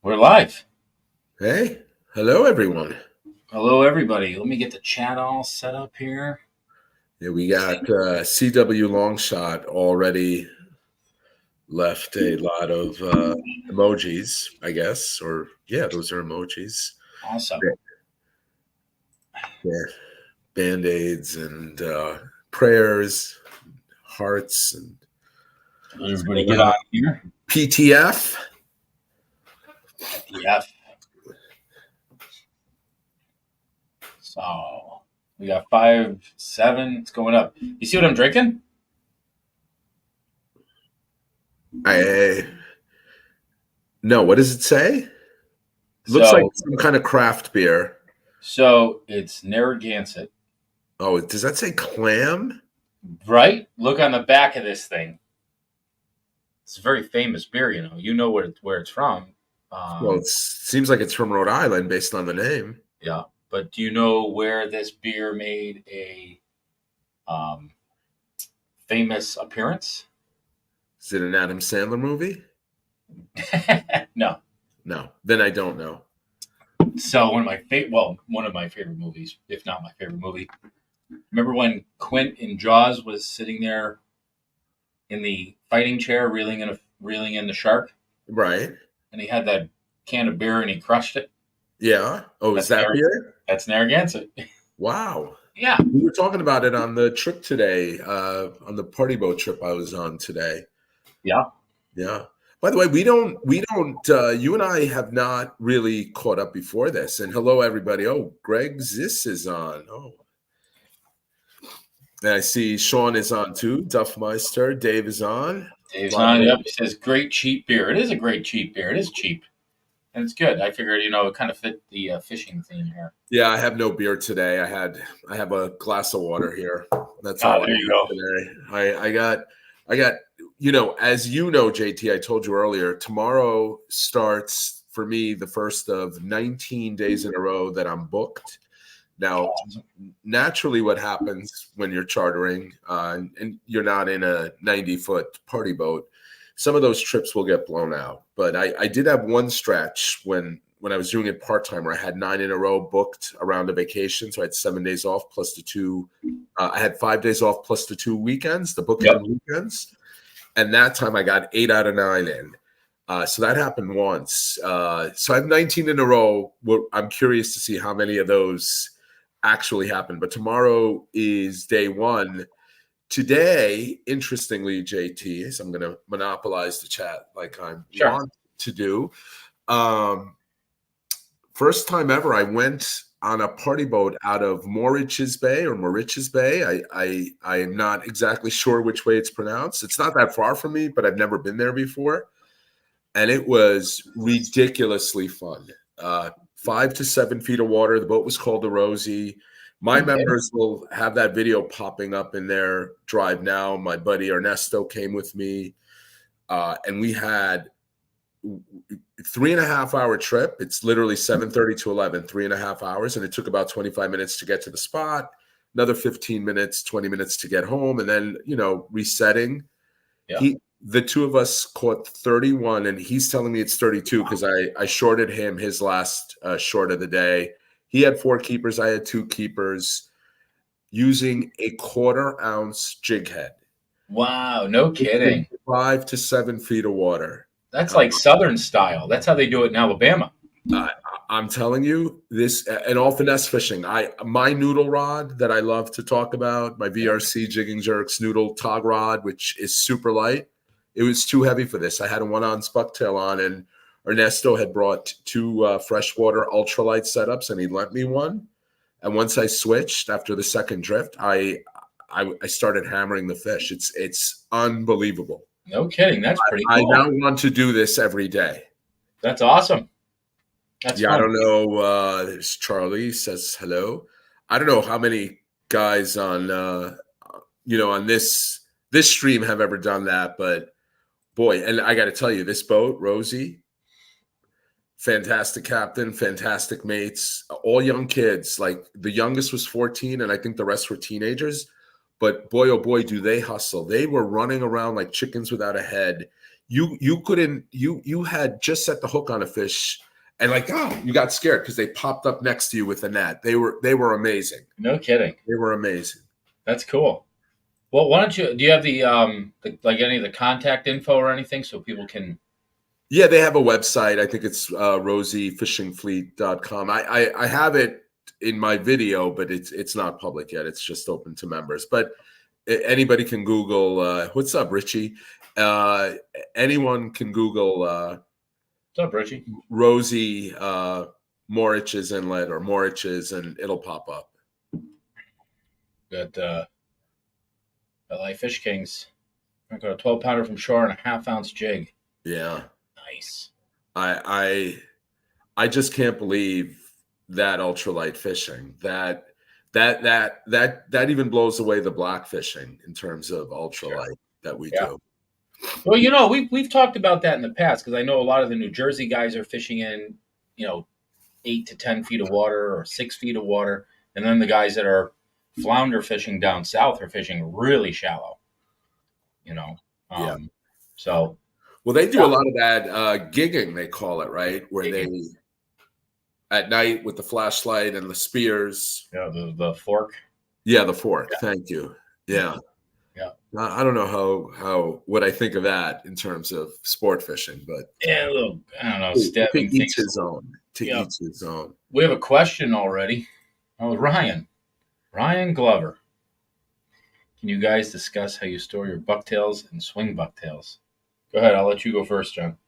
We're live. Hey, hello everyone. Hello, everybody. Let me get the chat all set up here. Yeah, we got CW Longshot already left a lot of emojis, I guess, or yeah, those are emojis. Awesome. Yeah, band-aids and prayers, hearts, and Everybody get on here. PTF. PTF. So we got 5-7. It's going up. You see what I'm drinking? No, what does it say? Looks like So some kind of craft beer. so it's Narragansett, Oh, does that say clam? right? Look on the back of this thing. It's a very famous beer. You know where it's from. Well, it seems like it's from Rhode Island based on the name. Yeah, but do you know where this beer made a um, famous appearance? Is it an Adam Sandler movie? No. No, then I don't know. So one of my favorite movies, if not my favorite movie. Remember when Quint in Jaws was sitting there in the fighting chair, reeling in the shark, Right. and he had that can of beer and he crushed it. Yeah. Oh, is That's that beer? That's Narragansett. Wow. Yeah. We were talking about it on the trip today, on the party boat trip I was on today. Yeah. Yeah. By the way, you and I have not really caught up before this. And hello, everybody. Oh, Greg Ziss is on. Oh. And I see Sean is on too. Duffmeister. Dave is on. Dave's on. Yep. He says great cheap beer. It is a great cheap beer. It is cheap. And it's good. I figured, it kind of fit the fishing theme here. Yeah, I have no beer today. I have a glass of water here. That's Ah, all there I you have go. today. I got as you know, JT, I told you earlier, tomorrow starts for me the first of 19 days in a row that I'm booked. Now, naturally, what happens when you're chartering and you're not in a 90-foot party boat, some of those trips will get blown out. But I did have one stretch when I was doing it part-time where I had 9 in a row booked around a vacation. So I had 7 days off plus the 2. I had 5 days off plus the 2 weekends, the bookend weekends. And that time I got 8 out of 9 in. So that happened once. So I have 19 in a row. I'm curious to see how many of those actually happen. But tomorrow is day 1. Today, interestingly, JT, so I'm going to monopolize the chat like I want to do. First time ever, I went on a party boat out of Moriches Bay. I am not exactly sure which way it's pronounced. It's not that far from me, but I've never been there before. And it was ridiculously fun. 5 to 7 feet of water. The boat was called the Rosie. My members will have that video popping up in their drive now. My buddy Ernesto came with me, and we had 3.5-hour trip. It's literally 7:30 to 11, 3.5 hours, and it took about 25 minutes to get to the spot. Another 15 minutes, 20 minutes to get home, and then resetting. Yeah. The two of us caught 31, and he's telling me it's 32 because I shorted him his last short of the day. He had 4 keepers. I had 2 keepers using a 1/4 ounce jig head. Wow, no kidding. 5 to 7 feet of water. That's like Southern style. That's how they do it in Alabama. I'm telling you this, and all finesse fishing. My noodle rod that I love to talk about, my VRC Jigging Jerks noodle tog rod, which is super light. It was too heavy for this. I had a 1-ounce bucktail on, and Ernesto had brought 2 freshwater ultralight setups, and he lent me one. And once I switched after the second drift, I started hammering the fish. It's unbelievable. No kidding. That's pretty cool. I now want to do this every day. That's awesome. That's fun. I don't know. There's Charlie says hello. I don't know how many guys on on this stream have ever done that, but boy, and I got to tell you, this boat, Rosie, fantastic captain, fantastic mates, all young kids. Like the youngest was 14, and I think the rest were teenagers. but boy, oh boy, do they hustle. They were running around like chickens without a head. You couldn't, you had just set the hook on a fish and like, oh, you got scared because they popped up next to you with a net. They were amazing. No kidding. They were amazing. That's cool. Well, why don't you? Do you have the like any of the contact info or anything so people can? Yeah, they have a website. I think it's rosiefishingfleet.com. I have it in my video, but it's not public yet. It's just open to members. But anybody can Google. What's up, Richie? Anyone can Google. What's up, Richie? Rosie Morich's Inlet or Morich's, and it'll pop up. Got LA Fish Kings. I got a 12-pounder from shore and a half-ounce jig. Yeah, nice. I just can't believe that ultralight fishing. That even blows away the black fishing in terms of ultralight that we do. Well, we've talked about that in the past because I know a lot of the New Jersey guys are fishing in, 8 to 10 feet of water or 6 feet of water, and then the guys that are flounder fishing down south are fishing really shallow. So. Well, they do a lot of that gigging, they call it, right? Where they at night with the flashlight and the spears. Yeah, the fork. Yeah, the fork. Yeah. Thank you. Yeah. Yeah. I don't know how what I think of that in terms of sport fishing, but yeah, look, I don't know. Stepping to each his own. To each his own. We have a question already. Oh, Ryan Glover. Can you guys discuss how you store your bucktails and swing bucktails? Go ahead. I'll let you go first, John.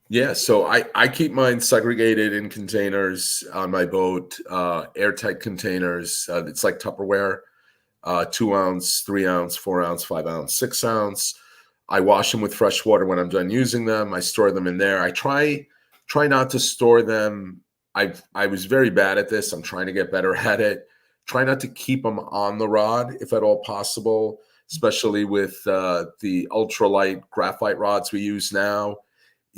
Yeah, so I keep mine segregated in containers on my boat, airtight containers. It's like Tupperware, 2 ounce, 3 ounce, 4 ounce, 5 ounce, 6 ounce. I wash them with fresh water when I'm done using them. I store them in there. I try not to store them. I was very bad at this. I'm trying to get better at it. Try not to keep them on the rod if at all possible, especially with the ultralight graphite rods we use now.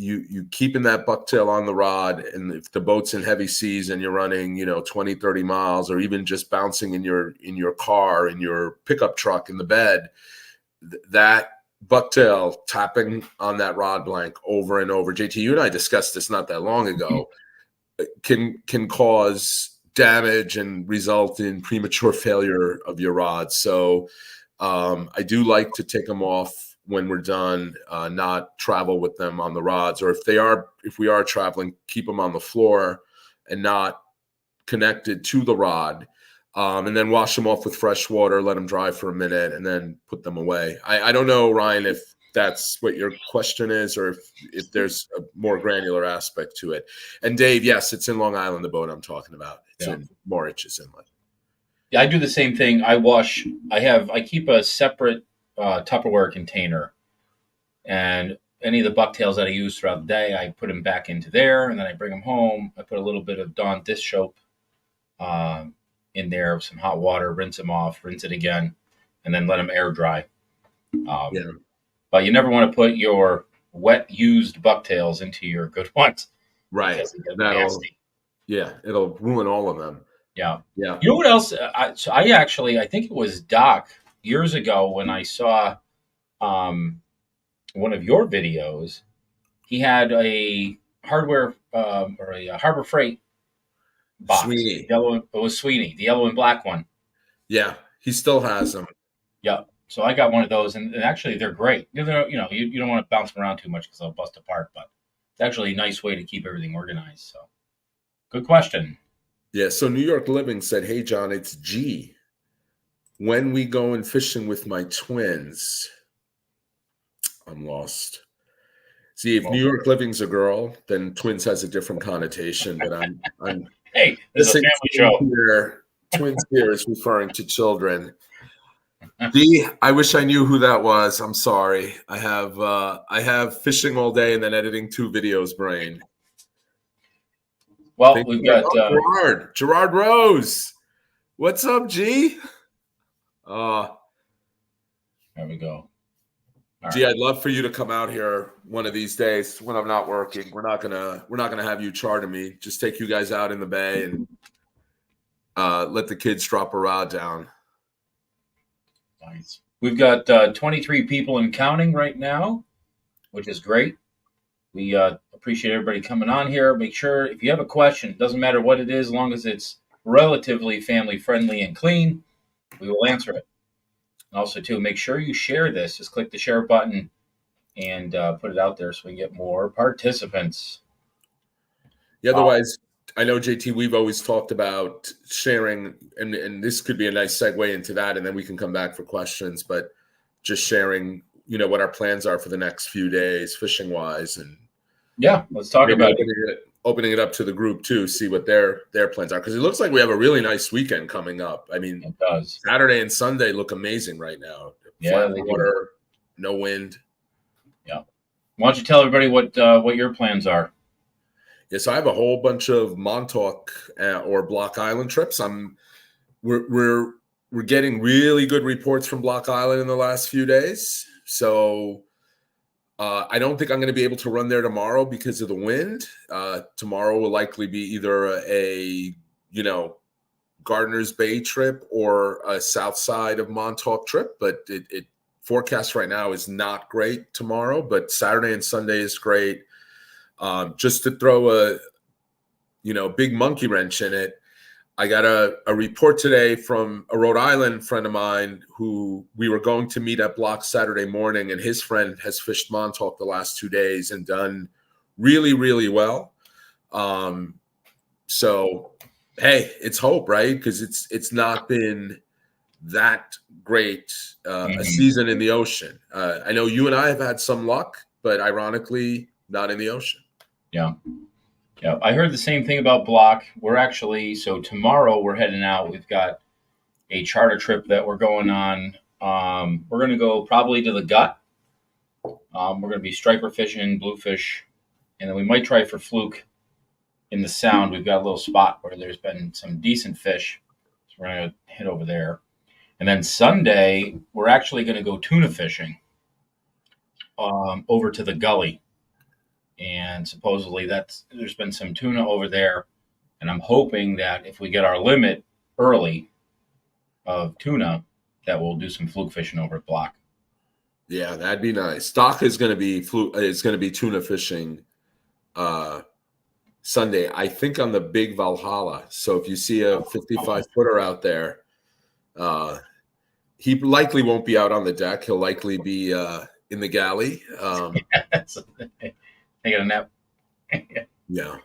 You keeping that bucktail on the rod, and if the boat's in heavy seas and you're running 20, 30 miles, or even just bouncing in your car, in your pickup truck, in the bed, that bucktail tapping on that rod blank over and over, JT, you and I discussed this not that long ago, can cause damage and result in premature failure of your rod. So I do like to take them off when we're done, not travel with them on the rods, or if we are traveling, keep them on the floor and not connected to the rod, and then wash them off with fresh water, let them dry for a minute, and then put them away. I don't know, Ryan, if that's what your question is, or if there's a more granular aspect to it. And Dave, yes, it's in Long Island, the boat I'm talking about. It's in Morich's Inlet. Yeah, I do the same thing. I keep a separate Tupperware container, and any of the bucktails that I use throughout the day, I put them back into there, and then I bring them home. I put a little bit of Dawn dish soap in there, some hot water, rinse them off, rinse it again, and then let them air dry. But you never want to put your wet used bucktails into your good ones, right? It'll ruin all of them. Yeah. You know what else? I think it was Doc years ago when I saw one of your videos. He had a hardware or a Harbor Freight box. Sweeney. It was Sweeney, the yellow and black one. Yeah, he still has them. Yeah. So I got one of those, and actually they're great. You don't want to bounce them around too much because they'll bust apart, but it's actually a nice way to keep everything organized. So, good question. Yeah, so New York Living said, "Hey John, it's G. When we going fishing with my twins?" I'm lost. See, if New York Living's a girl, then twins has a different connotation. But I'm hey, this is a family show. Twins here is referring to children. I wish I knew who that was. I'm sorry. I have fishing all day and then editing 2 videos brain. Well, we've got Gerard Rose. What's up, G? There we go. G, I'd love for you to come out here one of these days when I'm not working. We're not gonna have you charter me. Just take you guys out in the bay and let the kids drop a rod down. Nice. We've got 23 people and counting right now, which is great. We appreciate everybody coming on here. Make sure if you have a question, it doesn't matter what it is, as long as it's relatively family friendly and clean, we will answer it. And also, too, make sure you share this. Just click the share button and put it out there so we can get more participants. Yeah, otherwise, I know, JT, we've always talked about sharing, and this could be a nice segue into that, and then we can come back for questions, but just sharing, what our plans are for the next few days, fishing-wise, and yeah, let's talk about opening it up to the group, too, see what their plans are, because it looks like we have a really nice weekend coming up. I mean, it does. Saturday and Sunday look amazing right now. Yeah, flat water, no wind. Yeah. Why don't you tell everybody what your plans are? Yes, I have a whole bunch of Montauk or Block Island trips. We're getting really good reports from Block Island in the last few days. So I don't think I'm going to be able to run there tomorrow because of the wind. Tomorrow will likely be either a Gardner's Bay trip or a south side of Montauk trip. But it forecast right now is not great tomorrow. But Saturday and Sunday is great. Just to throw a big monkey wrench in it, I got a report today from a Rhode Island friend of mine who we were going to meet at Block Saturday morning, and his friend has fished Montauk the last 2 days and done really, really well. So, hey, it's hope, right? Because it's not been that great a season in the ocean. I know you and I have had some luck, but ironically, not in the ocean. Yeah. Yeah. I heard the same thing about Block. So tomorrow we're heading out. We've got a charter trip that we're going on. We're going to go probably to the gut. We're going to be striper fishing, bluefish, and then we might try for fluke in the Sound. We've got a little spot where there's been some decent fish. So we're going to head over there. And then Sunday, we're actually going to go tuna fishing over to the gully. And supposedly there's been some tuna over there. And I'm hoping that if we get our limit early of tuna, that we'll do some fluke fishing over at Block. Yeah, that'd be nice. Doc is going to be tuna fishing Sunday, I think, on the big Valhalla. So if you see a 55-footer out there, he likely won't be out on the deck. He'll likely be in the galley. Taking a nap. Yeah.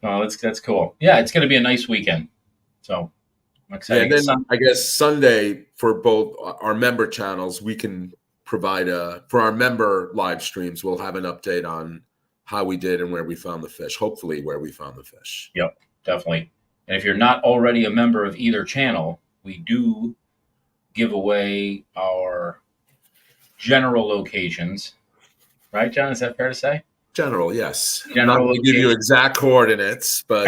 Oh, that's cool. Yeah, it's going to be a nice weekend. So I'm excited. Yeah, and then I guess Sunday for both our member channels, we can provide for our member live streams, we'll have an update on how we did and where we found the fish. Hopefully where we found the fish. Yep, definitely. And if you're not already a member of either channel, we do give away our general locations. Right, John? Is that fair to say? General, yes. General not to give you exact coordinates, but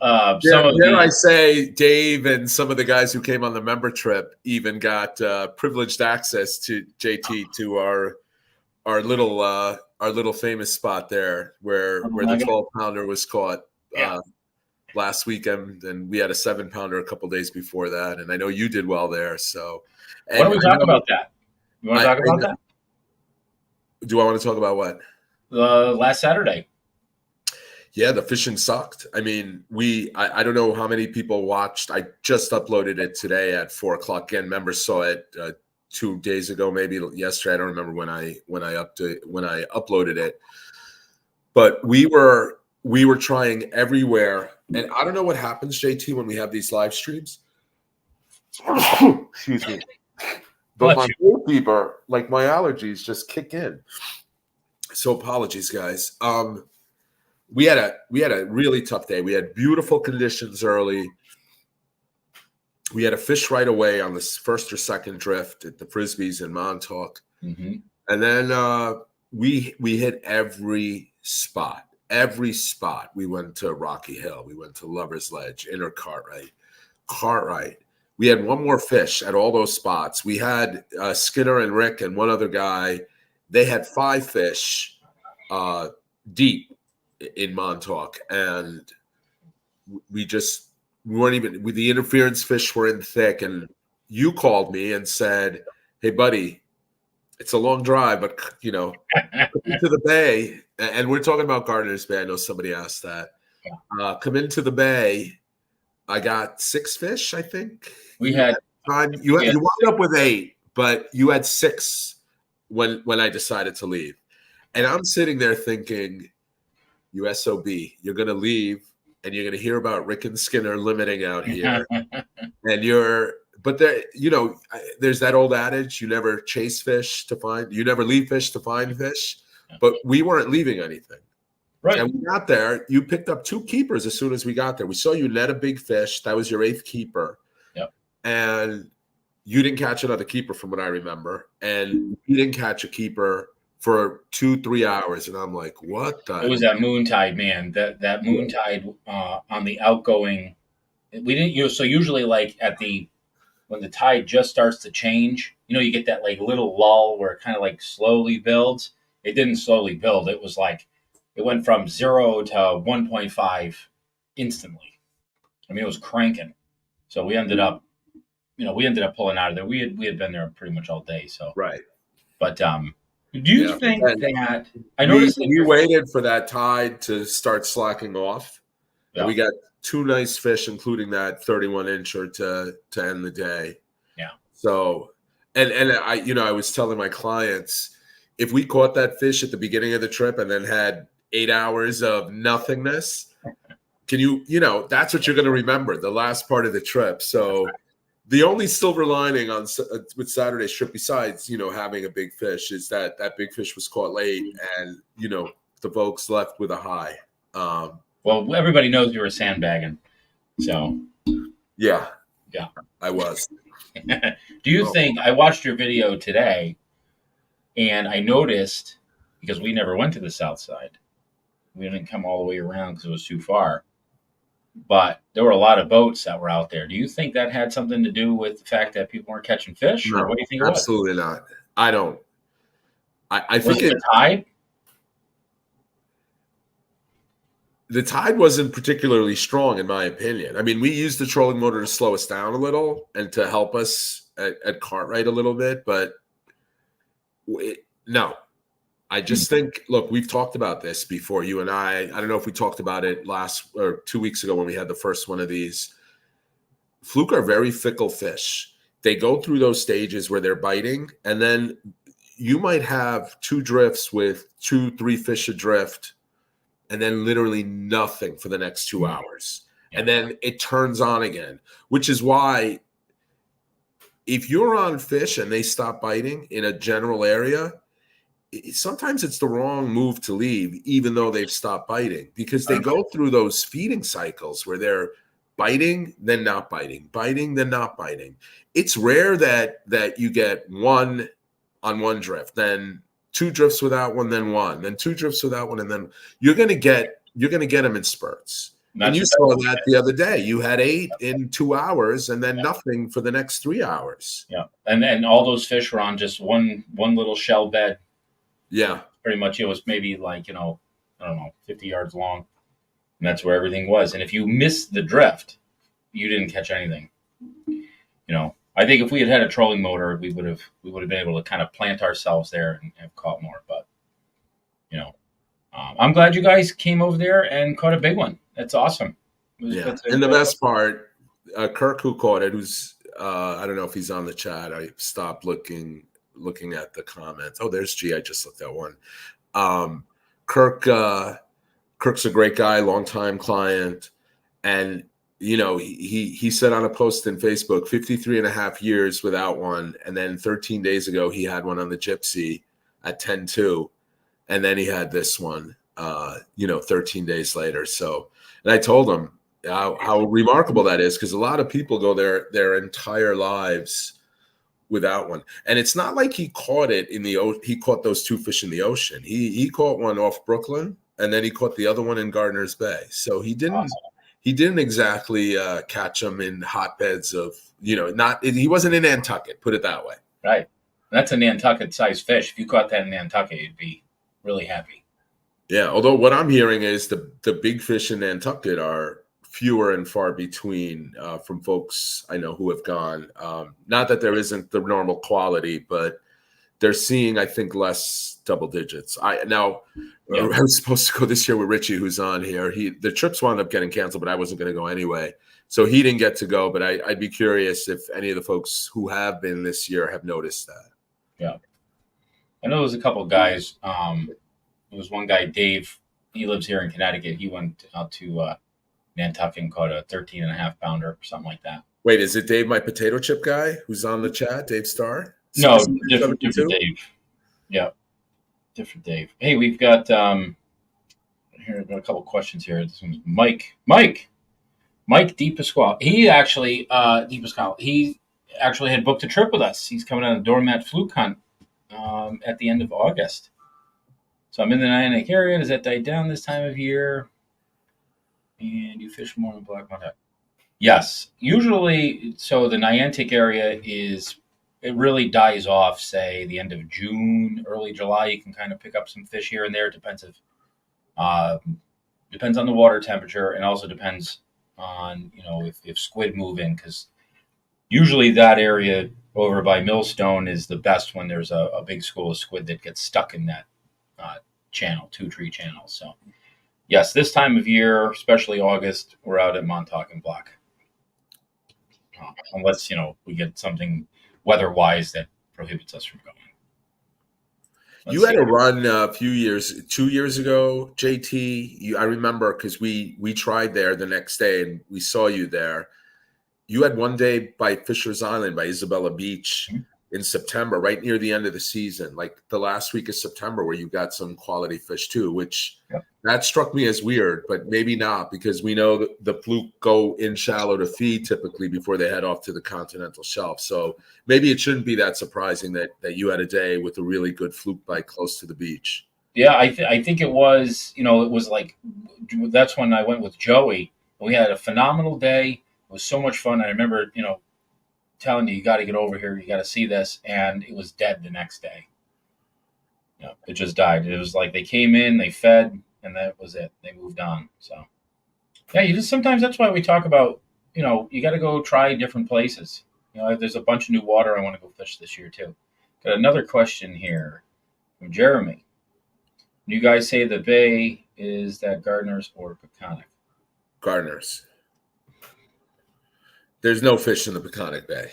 I say Dave and some of the guys who came on the member trip even got privileged access to JT to our little famous spot there where the 12-pounder was caught last weekend, and we had a 7-pounder a couple days before that, and I know you did well there. So, why don't we talk about that? You want to talk about that? Do I want to talk about what? Last Saturday. Yeah, the fishing sucked. I mean, I don't know how many people watched. I just uploaded it today at 4:00. Again, members saw it 2 days ago, maybe yesterday. I don't remember when I uploaded it. But we were trying everywhere, and I don't know what happens, JT, when we have these live streams. Excuse me. But my goalkeeper, like my allergies, just kick in. So apologies, guys. We had a really tough day. We had beautiful conditions early. We had a fish right away on this first or second drift at the Frisbees in Montauk, and then we hit every spot. Every spot. We went to Rocky Hill. We went to Lover's Ledge, Inner Cartwright. We had one more fish at all those spots. We had Skinner and Rick and one other guy. They had 5 fish deep in Montauk, and we just we weren't even with the interference fish were in thick, and you called me and said, "Hey, buddy, it's a long drive, but come into the bay." And we're talking about Gardner's Bay. I know somebody asked that. Come into the bay. I got 6 fish, I think. We had time. You wound up with 8, but you had 6 when I decided to leave. And I'm sitting there thinking, you SOB, you're going to leave and you're going to hear about Rick and Skinner limiting out here. But there, there's that old adage, you never chase fish to find, you never leave fish to find fish. But we weren't leaving anything. Right. And we got there. You picked up 2 keepers as soon as we got there. We saw you net a big fish. That was your 8th keeper. Yep. And you didn't catch another keeper from what I remember. And you didn't catch a keeper for 2-3 hours. And I'm like, what the? It was that moon tide, man. That moon tide on the outgoing. We didn't, so usually like when the tide just starts to change, you get that like little lull where it kind of like slowly builds. It didn't slowly build. It was like, it went from 0 to 1.5 instantly. I mean, it was cranking. So we ended up pulling out of there. We had been there pretty much all day. So right. But do you think that I noticed we waited for that tide to start slacking off? Yeah. And we got 2 nice fish, including that 31-incher to end the day. Yeah. So and I was telling my clients, if we caught that fish at the beginning of the trip and then had 8 hours of nothingness, that's what you're going to remember, the last part of the trip. So the only silver lining with Saturday's trip, besides, having a big fish, is that big fish was caught late and, the folks left with a high. Well, everybody knows you were sandbagging. So. Yeah, I was. Do you think, I watched your video today and I noticed, because we never went to the south side, we didn't come all the way around because it was too far. But there were a lot of boats that were out there. Do you think that had something to do with the fact that people weren't catching fish? No, or what do you think? Absolutely not. I don't. I think the tide? The tide wasn't particularly strong, in my opinion. I mean, we used the trolling motor to slow us down a little and to help us at Cartwright a little bit. But no. I just think, look, we've talked about this before, you and I don't know if we talked about it last or 2 weeks ago when we had the first one of these. Fluke are very fickle fish. They go through those stages where they're biting, and then you might have 2 drifts with 2-3 fish adrift, and then literally nothing for the next 2 hours. Yeah. And then it turns on again, which is why if you're on fish and they stop biting in a general area, sometimes it's the wrong move to leave, even though they've stopped biting, because they go through those feeding cycles where they're biting, then not biting, biting, then not biting. It's rare that you get 1 on 1 drift, then 2 drifts without one, then 1, then 2 drifts without one, and then you're going to get them in spurts. And you saw that the other day. You had 8 in 2 hours, and then nothing for the next 3 hours. Yeah, and all those fish were on just one little shell bed. Yeah. Pretty much it was maybe like, I don't know, 50 yards long. And that's where everything was. And if you missed the drift, you didn't catch anything. I think if we had had a trolling motor, we would have been able to kind of plant ourselves there and have caught more. But, I'm glad you guys came over there and caught a big one. That's awesome. And the best part, Kirk, who caught it, who's, I don't know if he's on the chat. I stopped looking at the comments. Oh, there's G. I just looked at one. Kirk's a great guy, longtime client. And, he said on a post in Facebook, 53 and a half years without one. And then 13 days ago, he had one on the Gypsy at 10-2. And then he had this one, 13 days later. So, and I told him how remarkable that is, because a lot of people go their entire lives without one. And it's not like he caught it he caught those 2 fish in the ocean. He caught one off Brooklyn, and then he caught the other one in Gardner's Bay. So he didn't exactly catch them in hotbeds of, he wasn't in Nantucket, put it that way. Right. That's a Nantucket sized fish. If you caught that in Nantucket, you'd be really happy. Yeah. Although what I'm hearing is the big fish in Nantucket are fewer and far between from folks I know who have gone. Not that there isn't the normal quality, but they're seeing, I think, less double digits. I was supposed to go this year with Richie, who's on here. The trips wound up getting canceled, but I wasn't going to go anyway, so he didn't get to go. But I'd be curious if any of the folks who have been this year have noticed that. Yeah, I know there's a couple guys. There was one guy, Dave. He lives here in Connecticut. He went out to Nantucket and caught a 13.5 pounder or something like that. Wait, is it Dave, my potato chip guy, who's on the chat? Dave Starr? No, different Dave. Yeah, different Dave. Hey, we've got here. I've got a couple questions here. This one's Mike DePasquale. He actually He actually had booked a trip with us. He's coming on a doormat fluke hunt at the end of August. So I'm in the Niantic area. Does that die down this time of year? And you fish more in black mud. Yes, usually. So the Niantic area it really dies off, say, the end of June, early July. You can kind of pick up some fish here and there. It depends on the water temperature, and also depends on if squid move in, because usually that area over by Millstone is the best when there's a big school of squid that gets stuck in that channel, two tree channel. So yes, this time of year, especially August, we're out at Montauk and Block, unless we get something weather-wise that prohibits us from going. You had a run a few years, 2 years ago, JT. I remember because we tried there the next day and we saw you there. You had one day by Fisher's Island, by Isabella Beach, in September, right near the end of the season, like the last week of September, where you got some quality fish too, which that struck me as weird, but maybe not, because we know that the fluke go in shallow to feed typically before they head off to the continental shelf. So maybe it shouldn't be that surprising that you had a day with a really good fluke bite close to the beach. Yeah, I think it was, it was like, that's when I went with Joey. We had a phenomenal day. It was so much fun. I remember, telling you got to get over here, you got to see this, and it was dead the next day. It just died. It was like they came in, they fed, and that was it. They moved on. So yeah, sometimes that's why we talk about, you got to go try different places. There's a bunch of new water I want to go fish this year too. Got another question here from Jeremy. You guys say the bay is that Gardner's or Peconic? Gardner's. There's no fish in the Peconic Bay.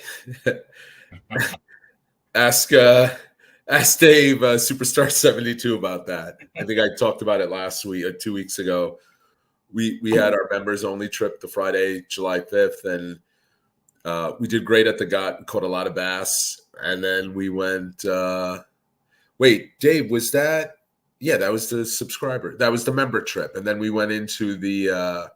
Ask Dave, Superstar 72, about that. I think I talked about it last week or 2 weeks ago. We had our members only trip the Friday, July 5th, and we did great at the Got, caught a lot of bass, and then we went. Wait, Dave, was that? Yeah, that was the subscriber. That was the member trip, and then we went into the.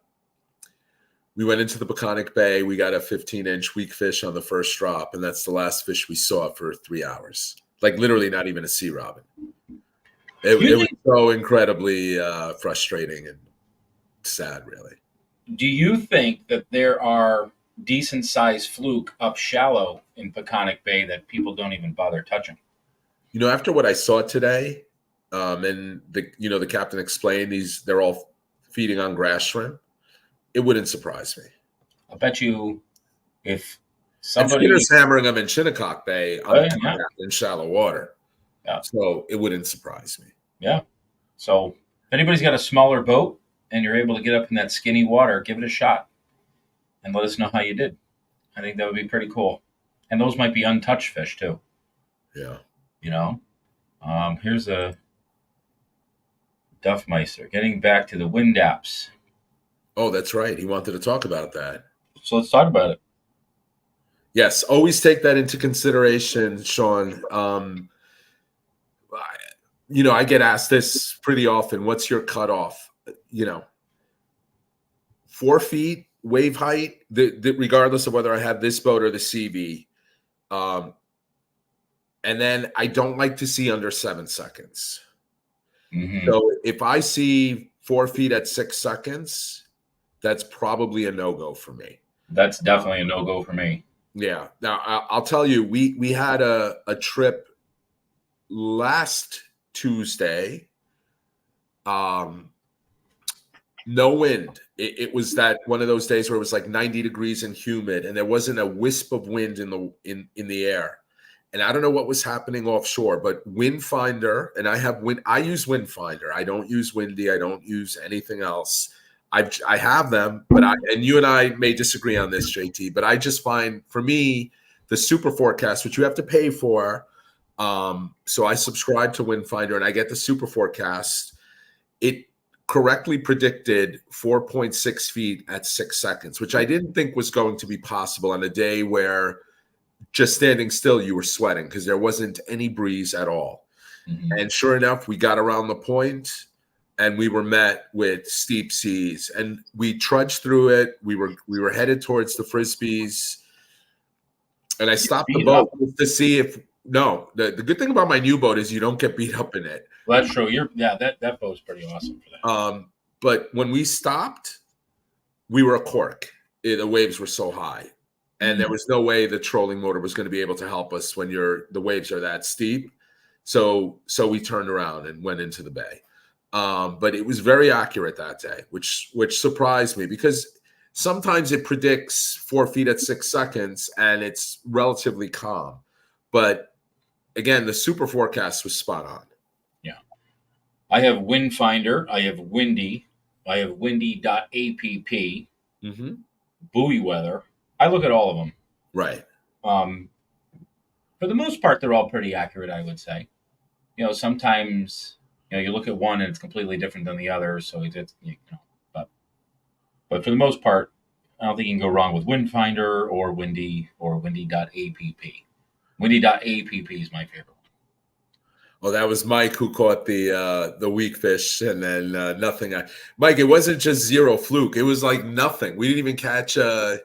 We went into the Peconic Bay. We got a 15-inch weak fish on the first drop, and that's the last fish we saw for 3 hours. Like literally not even a sea robin. It was so incredibly frustrating and sad, really. Do you think that there are decent-sized fluke up shallow in Peconic Bay that people don't even bother touching? After what I saw today, and the captain explained they're all feeding on grass shrimp. It wouldn't surprise me. I bet you if somebody... Skinner's hammering them in Shinnecock Bay in shallow water. Yeah. So it wouldn't surprise me. Yeah. So if anybody's got a smaller boat and you're able to get up in that skinny water, give it a shot and let us know how you did. I think that would be pretty cool. And those might be untouched fish too. Yeah. Here's a Duffmeister getting back to the wind apps. Oh, that's right. He wanted to talk about that. So let's talk about it. Yes, always take that into consideration, Sean. I get asked this pretty often. What's your cutoff? 4 feet wave height, regardless of whether I have this boat or the CB. And then I don't like to see under 7 seconds. Mm-hmm. So if I see 4 feet at 6 seconds, that's probably a no-go for me. That's definitely a no-go for me. Yeah. Now, I'll tell you, we had a trip last Tuesday. No wind. It was that one of those days where it was like 90 degrees and humid, and there wasn't a wisp of wind in the air. And I don't know what was happening offshore, but Windfinder, and I use Windfinder. I don't use Windy. I don't use anything else. I have them, but and you and I may disagree on this, JT, but I just find, for me, the super forecast, which you have to pay for. So I subscribe to Windfinder and I get the super forecast. It correctly predicted 4.6 feet at 6 seconds, which I didn't think was going to be possible on a day where just standing still, you were sweating because there wasn't any breeze at all. Mm-hmm. And sure enough, we got around the point and we were met with steep seas, and we trudged through it. We were headed towards the Frisbees, and I stopped the boat to see if the good thing about my new boat is you don't get beat up in it. Well, that's true. That boat's pretty awesome for that. But when we stopped, we were a cork. The waves were so high, and there was no way the trolling motor was going to be able to help us when the waves are that steep. So we turned around and went into the bay. But it was very accurate that day, which surprised me, because sometimes it predicts 4 feet at 6 seconds and it's relatively calm. But again, the super forecast was spot on. Yeah. I have Windfinder. I have Windy. I have windy.app. Mm-hmm. Buoy Weather. I look at all of them. Right. For the most part, they're all pretty accurate, I would say. Sometimes, you look at one and it's completely different than the other. So but for the most part, I don't think you can go wrong with Windfinder or Windy or windy.app. Windy.app is my favorite one. Well, that was Mike who caught the weak fish, and then nothing. Mike, it wasn't just zero fluke. It was like nothing. We didn't even catch like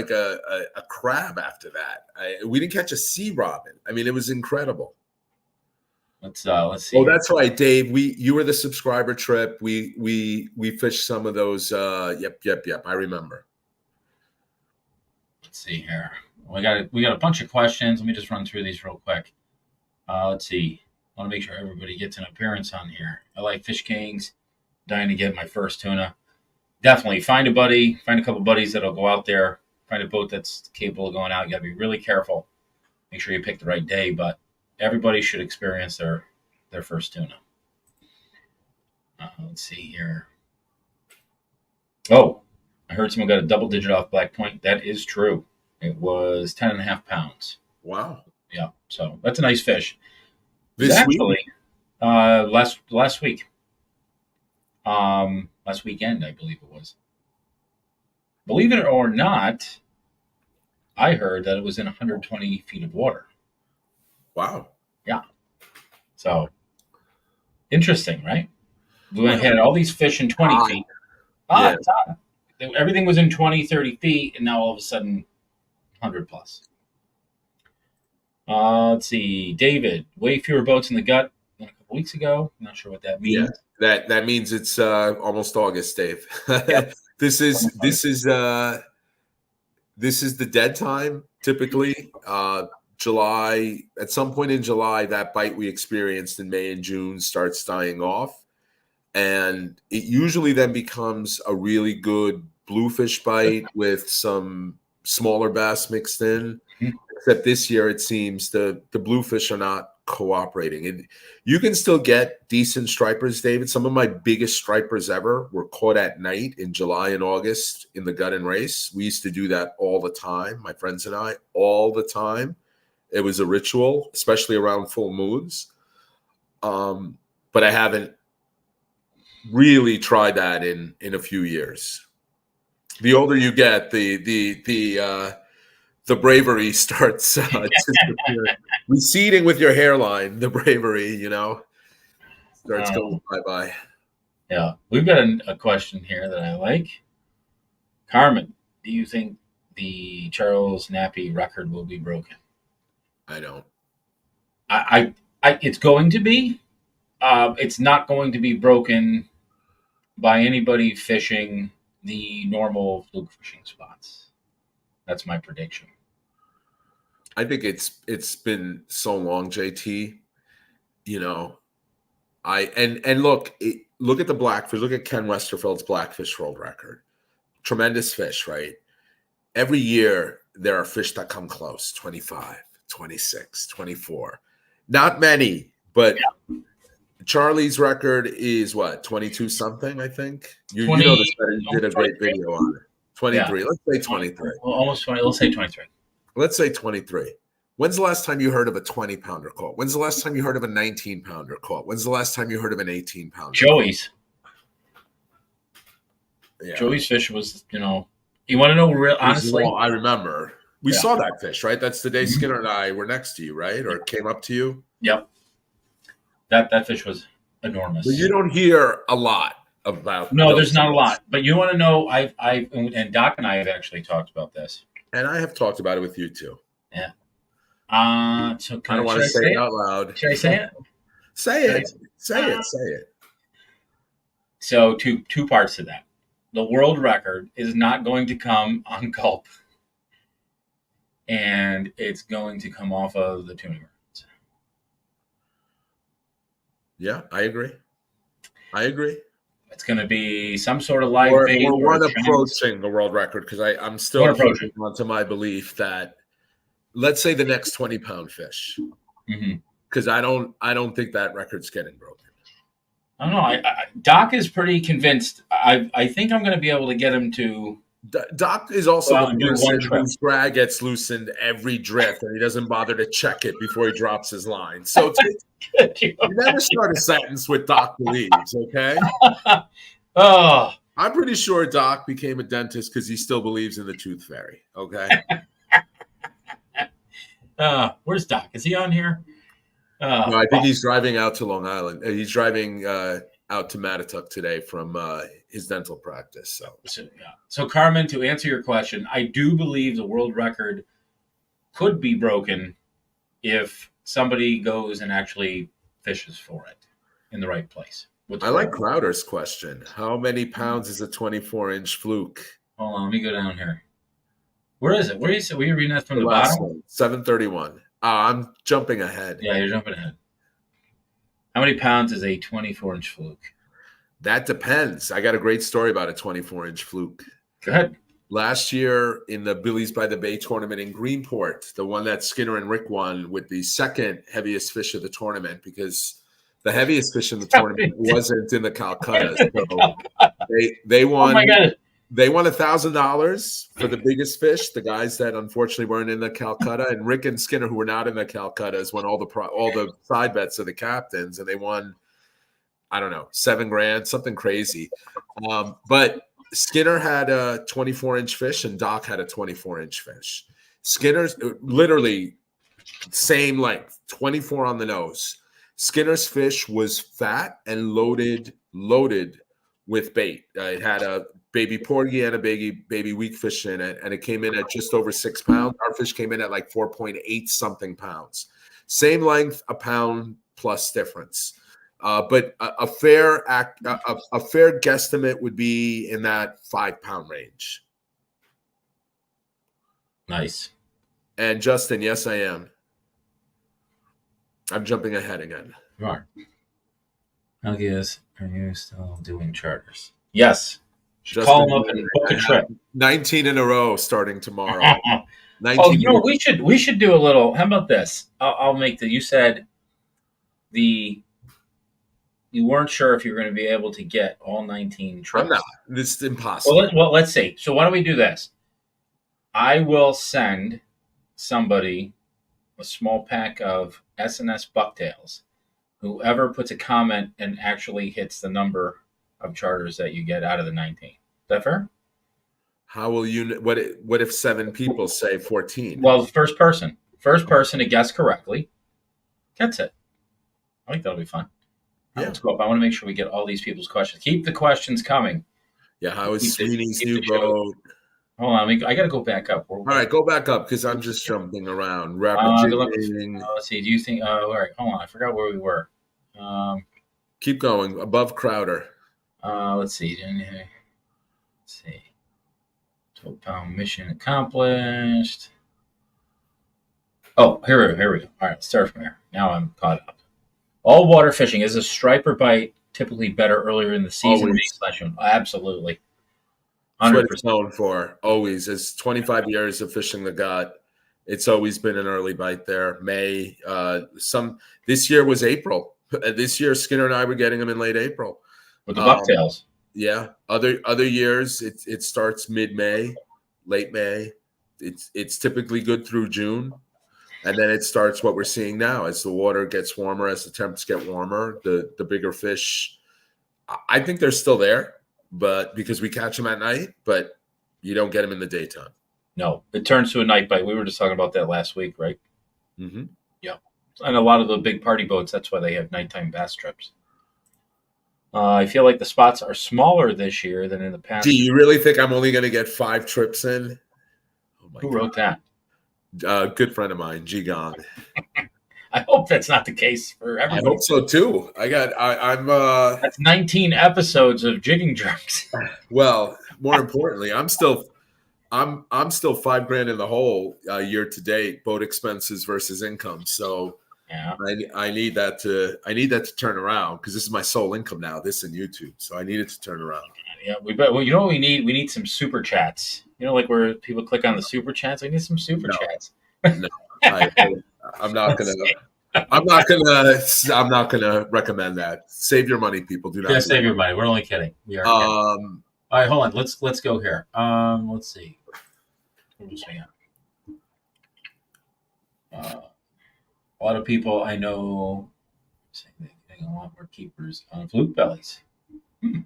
a crab after that. We didn't catch a sea robin. I mean, it was incredible. Let's see. Oh, that's right, Dave. You were the subscriber trip. We fished some of those. Yep. I remember. Let's see here. We got a bunch of questions. Let me just run through these real quick. Let's see. I want to make sure everybody gets an appearance on here. I like Fish Kings. Dying to get my first tuna. Definitely find a buddy. Find a couple buddies that'll go out there. Find a boat that's capable of going out. You got to be really careful. Make sure you pick the right day, but everybody should experience their first tuna. Let's see here. Oh, I heard someone got a double digit off Black Point. That is true. It was 10.5 pounds. Wow. Yeah, so that's a nice fish. This week? Last week. Last weekend, I believe it was. Believe it or not, I heard that it was in 120 feet of water. Wow. Yeah. So, interesting, right? We had all these fish in 20 feet. Yeah. Everything was in 20, 30 feet, and now all of a sudden, 100 plus. Let's see. David, way fewer boats in the gut than a couple weeks ago. I'm not sure what that means. Yeah, that means it's almost August, Dave. Yep. This is the dead time typically. July, at some point in July, that bite we experienced in May and June starts dying off, and it usually then becomes a really good bluefish bite with some smaller bass mixed in. Mm-hmm. Except this year, it seems the bluefish are not cooperating. And you can still get decent stripers, David. Some of my biggest stripers ever were caught at night in July and August in the gut and race. We used to do that all the time, my friends and I, all the time. It was a ritual, especially around full moons. But I haven't really tried that in a few years. The older you get, the bravery starts disappearing. Receding with your hairline, the bravery, starts going bye-bye. Yeah. We've got a question here that I like. Carmen, do you think the Charles Nappy record will be broken? I don't. I it's going to be. It's not going to be broken by anybody fishing the normal fluke fishing spots. That's my prediction. I think it's been so long, JT. And look, look at the blackfish. Look at Ken Westerfeld's blackfish world record. Tremendous fish, right? Every year there are fish that come close, 25, 26, 24. Not many, but Charlie's record is what, 22 something, I think? You know this better. You did a great video on it. 23. Yeah. Let's say 23. Almost 20. Let's say 23. Let's say 23. When's the last time you heard of a 20-pounder caught? When's the last time you heard of a 19-pounder caught? When's the last time you heard of an 18-pounder? Joey's. Yeah. Joey's fish was, you want to know real honestly? I remember. We saw that fish, right? That's the day Skinner and I were next to you, right? Or came up to you? Yep. That fish was enormous. But you don't hear a lot about. No, there's not a lot. But you want to know? And Doc and I have actually talked about this. And I have talked about it with you too. Yeah. So I don't want to say it out loud. Should I say it? Say it. Say it. So two parts to that. The world record is not going to come on gulp, and it's going to come off of the tuning grounds. Yeah, I agree. It's going to be some sort of live bait. Or one approaching the world record, because I'm still holding on to my belief that, let's say, the next 20-pound fish, because I don't think that record's getting broken. I don't know. Doc is pretty convinced. I think I'm going to be able to get him to. Doc is also the person whose drag gets loosened every drift, and he doesn't bother to check it before he drops his line. So you never start a sentence with Doc believes, okay? Oh, I'm pretty sure Doc became a dentist because he still believes in the tooth fairy, okay? Where's Doc? Is he on here? No, I think he's driving out to Long Island. He's driving out to Mattituck today from his dental practice. So, Carmen, to answer your question, I do believe the world record could be broken if somebody goes and actually fishes for it in the right place. I like Crowder's question. How many pounds is a 24-inch fluke? Hold on, let me go down here. Where is it? Were you reading that from the bottom? 731. I'm jumping ahead. Yeah, you're jumping ahead. How many pounds is a 24-inch fluke? That depends. I got a great story about a 24-inch fluke. Go ahead. Last year in the Billies by the Bay tournament in Greenport, the one that Skinner and Rick won with the second heaviest fish of the tournament, because the heaviest fish in the tournament wasn't in the Calcutta. So they won. Oh my God. They won $1,000 for the biggest fish. The guys that unfortunately weren't in the Calcutta, and Rick and Skinner, who were not in the Calcuttas, won all the side bets of the captains, and they won, I don't know, $7,000, something crazy. But Skinner had a 24-inch fish, and Doc had a 24-inch fish. Skinner's literally same length, 24 on the nose. Skinner's fish was fat and loaded with bait. It had a baby porgy and a baby weak fish in it, and it came in at just over 6 pounds. Our fish came in at like 4.8 something pounds. Same length, a pound plus difference. But a fair guesstimate would be in that 5 pound range. Nice. And Justin, yes, I am. I'm jumping ahead again. You are. Halkias, are you still doing charters? Yes. Justin, call them up and book a trip. 19 in a row starting tomorrow. We should do a little. How about this? I'll make the. You said you weren't sure if you were going to be able to get all 19 trips. I'm not. It's impossible. Well, let's see. So why don't we do this? I will send somebody a small pack of S&S bucktails. Whoever puts a comment and actually hits the number of charters that you get out of the 19. Is that fair? How will you? What if 7 people say 14? Well, first person to guess correctly gets it. I think that'll be fun. Yeah. Let's go up. I want to make sure we get all these people's questions. Keep the questions coming. Yeah, how is Sweeney's new boat? Hold on, I got to go back up. All right, go back up because I'm just jumping around. Let's see. Do you think? All right, hold on. I forgot where we were. Keep going above Crowder. Let's see. 12-pound mission accomplished. Oh, here we go. All right, start from here. Now I'm caught up. All water fishing is a striper bite typically better earlier in the season. Always. Absolutely. That's what 100%. it's known for. Always. It's 25 years of fishing the gut. It's always been an early bite there. May. This year was April. This year, Skinner and I were getting them in late April. With the bucktails. Yeah. Other years, it starts mid-May, late May. It's typically good through June. And then it starts what we're seeing now. As the water gets warmer, as the temps get warmer, the bigger fish, I think they're still there, but because we catch them at night, but you don't get them in the daytime. No, it turns to a night bite. We were just talking about that last week, right? Mm-hmm. Yeah. And a lot of the big party boats, that's why they have nighttime bass trips. I feel like the spots are smaller this year than in the past. Do you really think I'm only going to get 5 trips in? Oh my Who wrote that? Good friend of mine, G Gong. I hope that's not the case for I everybody. hope so too. I'm That's 19 episodes of jigging jerks. Well, more importantly, I'm still $5,000 in the hole year to date, boat expenses versus income. So Yeah. I need that to turn around, because this is my sole income now, this and YouTube. So I need it to turn around. Yeah, we bet. Well, you know what we need? We need some super chats. You know, like where people click on the super chats. I need some super chats. No, I'm not gonna recommend that. Save your money, people. Do not. Yeah, save your money. We're only kidding. We are. Kidding. All right, hold on. Let's go here. Let's see. A lot of people I know saying they're getting a lot more keepers on fluke bellies. You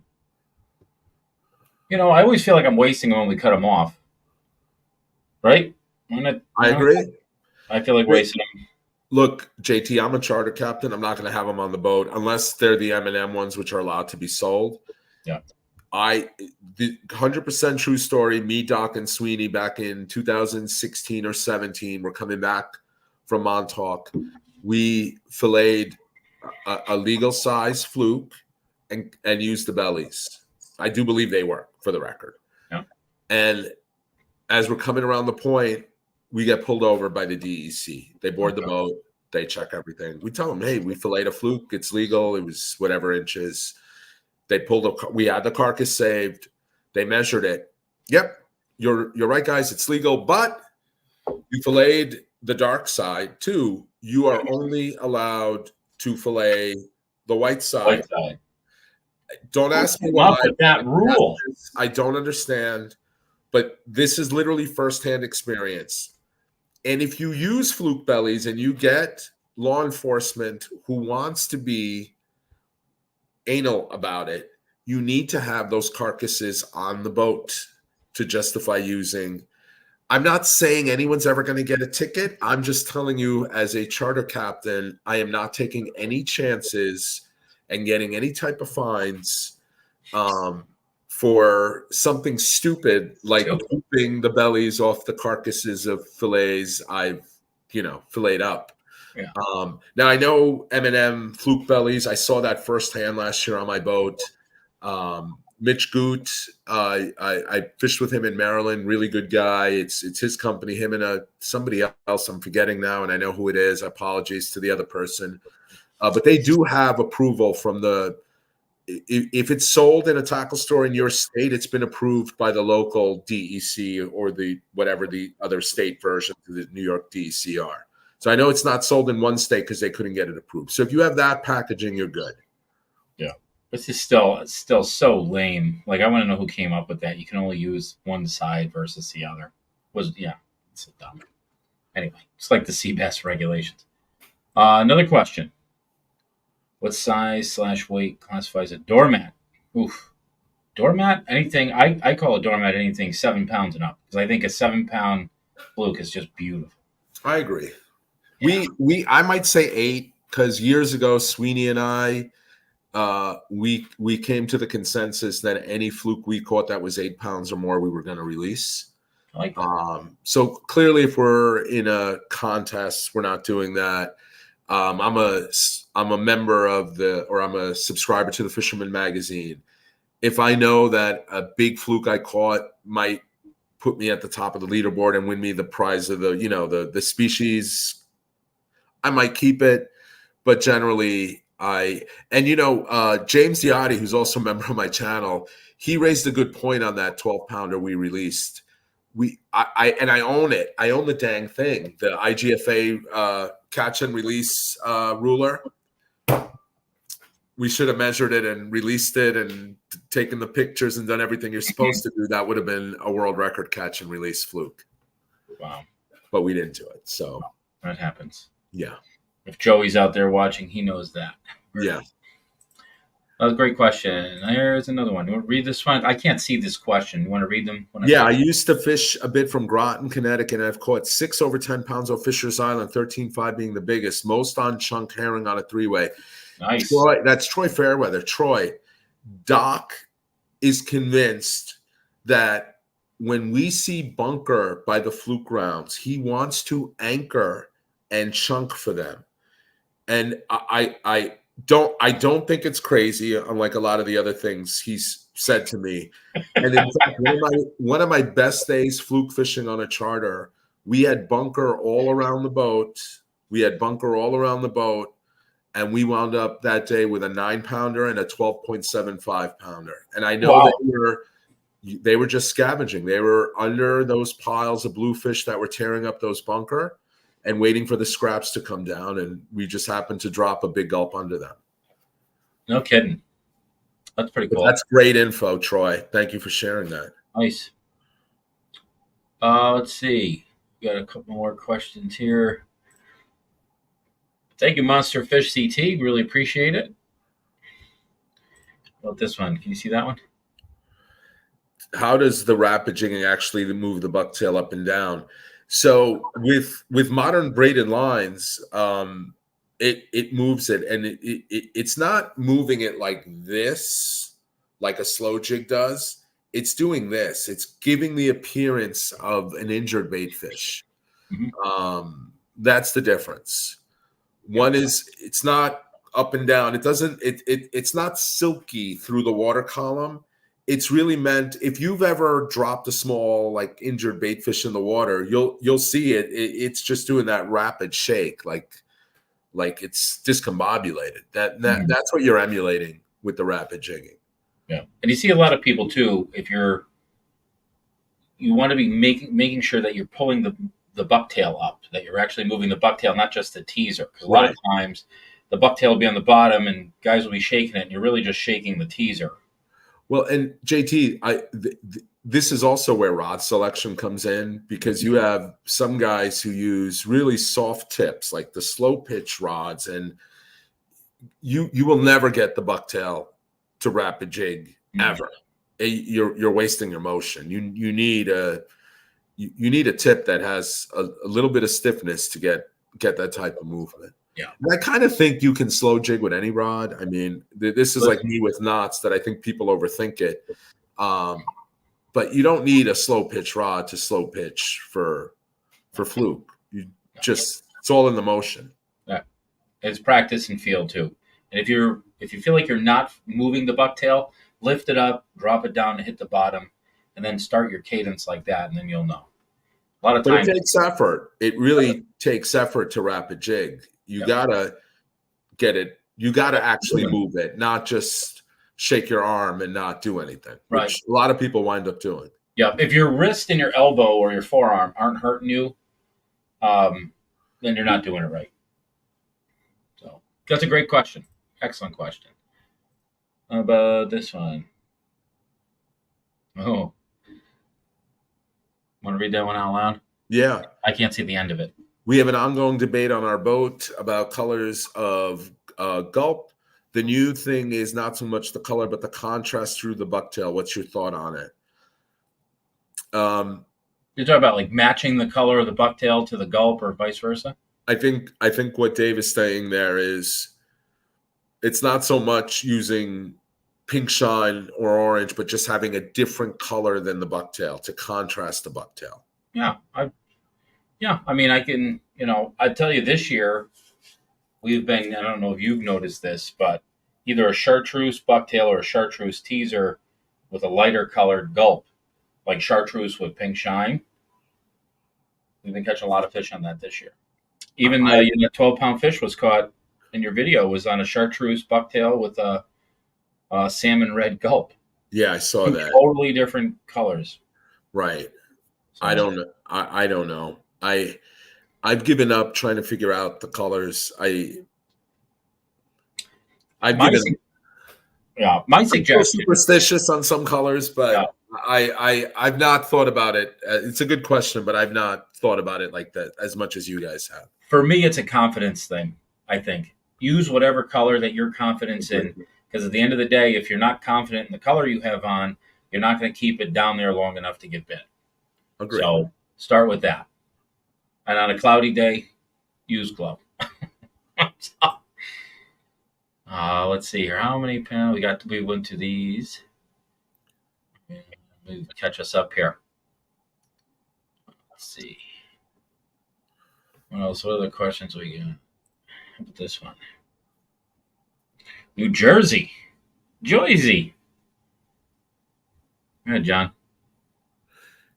know, I always feel like I'm wasting them when we cut them off. Right? I agree. I feel like wasting them. Look, JT, I'm a charter captain. I'm not going to have them on the boat unless they're the M&M ones, which are allowed to be sold. Yeah. The 100% true story. Me, Doc, and Sweeney back in 2016 or 17 were coming back from Montauk. We filleted a legal size fluke and used the bellies. I do believe they were, for the record. Yeah. And as we're coming around the point, we get pulled over by the DEC. They board the boat. They check everything. We tell them, hey, we filleted a fluke. It's legal. It was whatever inches. They pulled we had the carcass saved. They measured it. Yep, you're right, guys. It's legal, but you filleted the dark side too. You are only allowed to fillet the white side. Don't ask me why. That rule. I don't understand, but this is literally firsthand experience. And if you use fluke bellies and you get law enforcement who wants to be anal about it, you need to have those carcasses on the boat to justify using. I'm not saying anyone's ever going to get a ticket. I'm just telling you, as a charter captain, I am not taking any chances and getting any type of fines for something stupid like pooping the bellies off the carcasses of fillets I've filleted up. Yeah. Now I know M&M fluke bellies. I saw that firsthand last year on my boat. Mitch Goot, I fished with him in Maryland. Really good guy. It's his company. Him and somebody else I'm forgetting now, and I know who it is. Apologies to the other person, but they do have approval from the. If it's sold in a tackle store in your state, it's been approved by the local DEC or whatever the other state version of the New York DEC are. So I know it's not sold in one state because they couldn't get it approved. So if you have that packaging, you're good. Yeah. This is still so lame. Like, I want to know who came up with that. You can only use one side versus the other. It's dumb. Anyway, it's like the sea bass regulations. Another question. What size / weight classifies a doormat? Oof. Doormat? Anything. I call a doormat anything 7 pounds and up, because I think a 7-pound fluke is just beautiful. I agree. Yeah. I might say 8, because years ago, Sweeney and I, we came to the consensus that any fluke we caught that was 8 pounds or more, we were going to release. I like that. So clearly, if we're in a contest, we're not doing that. I'm a member of I'm a subscriber to the Fisherman Magazine. If I know that a big fluke I caught might put me at the top of the leaderboard and win me the prize of the species, I might keep it. But generally, And James Diotti, who's also a member of my channel, he raised a good point on that 12-pounder we released. I own it. I own the dang thing, the IGFA catch and release ruler. We should have measured it and released it and taken the pictures and done everything you're supposed to do. That would have been a world record catch and release fluke. Wow. But we didn't do it. So that happens. Yeah. If Joey's out there watching, he knows that. Yeah. That was a great question. There's another one. You want to read this one? I can't see this question. You want to read them? I used to fish a bit from Groton, Connecticut, and I've caught 6 over 10 pounds off Fisher's Island, 13.5 being the biggest, most on chunk herring on a 3-way. Nice. Troy, that's Troy Fairweather. Troy, Doc is convinced that when we see bunker by the fluke grounds, he wants to anchor and chunk for them. And I don't think it's crazy, unlike a lot of the other things he's said to me. And in fact, one of my best days fluke fishing on a charter, we had bunker all around the boat. And we wound up that day with a 9-pounder and a 12.75 pounder. And I know that they were just scavenging. They were under those piles of bluefish that were tearing up those bunker and waiting for the scraps to come down. And we just happened to drop a big gulp under them. No kidding. That's pretty cool. That's great info, Troy. Thank you for sharing that. Nice. Let's see. We got a couple more questions here. Thank you, Monster Fish CT. Really appreciate it. How about this one? Can you see that one? How does the rapid jigging actually move the bucktail up and down? So with modern braided lines, it moves it, and it's not moving it like this, like a slow jig does. It's doing this. It's giving the appearance of an injured bait fish. Mm-hmm. That's the difference. One is it's not up and down. It's not silky through the water column. It's really meant, if you've ever dropped a small, like, injured bait fish in the water, you'll see it. It's just doing that rapid shake, like it's discombobulated. That's what you're emulating with the rapid jigging. Yeah, and you see a lot of people too. If you want to be making sure that you're pulling the bucktail up, that you're actually moving the bucktail, not just the teaser. Because a lot of times the bucktail will be on the bottom and guys will be shaking it, and you're really just shaking the teaser. Well, and JT, this is also where rod selection comes in, because you have some guys who use really soft tips, like the slow pitch rods, and you will never get the bucktail to rapid jig ever. You're wasting your motion. You need a tip that has a little bit of stiffness to get that type of movement. Yeah, and I kind of think you can slow jig with any rod. I mean, this is like me with knots, that I think people overthink it. But you don't need a slow pitch rod to slow pitch for fluke. It's all in the motion. Yeah, it's practice and feel too. And if you feel like you're not moving the bucktail, lift it up, drop it down, and hit the bottom, and then start your cadence like that, and then you'll know. A lot of times, it takes effort. It really takes effort to rapid jig. You gotta get it. You gotta actually move it, not just shake your arm and not do anything, which a lot of people wind up doing. Yeah, if your wrist and your elbow or your forearm aren't hurting you, then you're not doing it right. So that's a great question. Excellent question. How about this one? Oh, want to read that one out loud? Yeah. I can't see the end of it. We have an ongoing debate on our boat about colors of gulp. The new thing is not so much the color, but the contrast through the bucktail. What's your thought on it? You're talking about like matching the color of the bucktail to the gulp, or vice versa? I think what Dave is saying there is, it's not so much using pink shine or orange, but just having a different color than the bucktail to contrast the bucktail. Yeah. I mean, I can, I tell you, this year we've been, I don't know if you've noticed this, but either a chartreuse bucktail or a chartreuse teaser with a lighter colored gulp, like chartreuse with pink shine. We've been catching a lot of fish on that this year. Even the 12-pound fish was caught in your video was on a chartreuse bucktail with a salmon red gulp. Yeah, I saw that. Totally different colors. Right. So, I don't know. I don't know. I've given up trying to figure out the colors. I've my given su- yeah, my I'm so suggestion. superstitious on some colors, but Yeah. I've not thought about it. It's a good question, but I've not thought about it like that as much as you guys have. For me, it's a confidence thing. I think use whatever color that you're confident in, because at the end of the day, if you're not confident in the color you have on, you're not going to keep it down there long enough to get bit. Agree. So start with that. And on a cloudy day, use glove. Let's see here. How many pounds we went to these? Let me catch us up here. Let's see. What else? What other questions we got? How about this one? New Jersey. Jersey. Go ahead, John.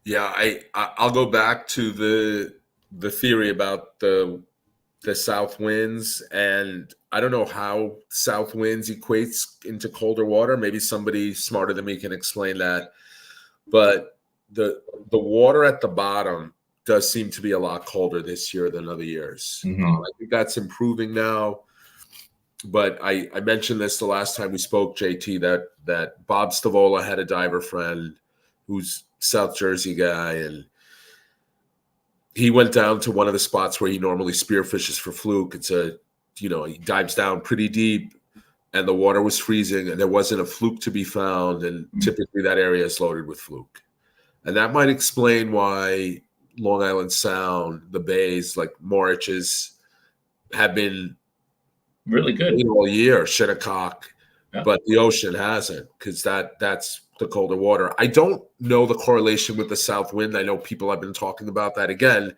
Yeah, I'll go back to the theory about the south winds, and I don't know how south winds equates into colder water. Maybe somebody smarter than me can explain that. But the water at the bottom does seem to be a lot colder this year than other years. Mhm. I think that's improving now. But I mentioned this the last time we spoke, JT, that Bob Stavola had a diver friend who's South Jersey guy, and he went down to one of the spots where he normally spearfishes for fluke. It's he dives down pretty deep, and the water was freezing, and there wasn't a fluke to be found. And typically that area is loaded with fluke. And that might explain why Long Island Sound, the bays like Moriches, have been really good all year, Shinnecock, yeah. But the ocean hasn't, because that's the colder water. I don't know the correlation with the south wind. I know people have been talking about that. Again,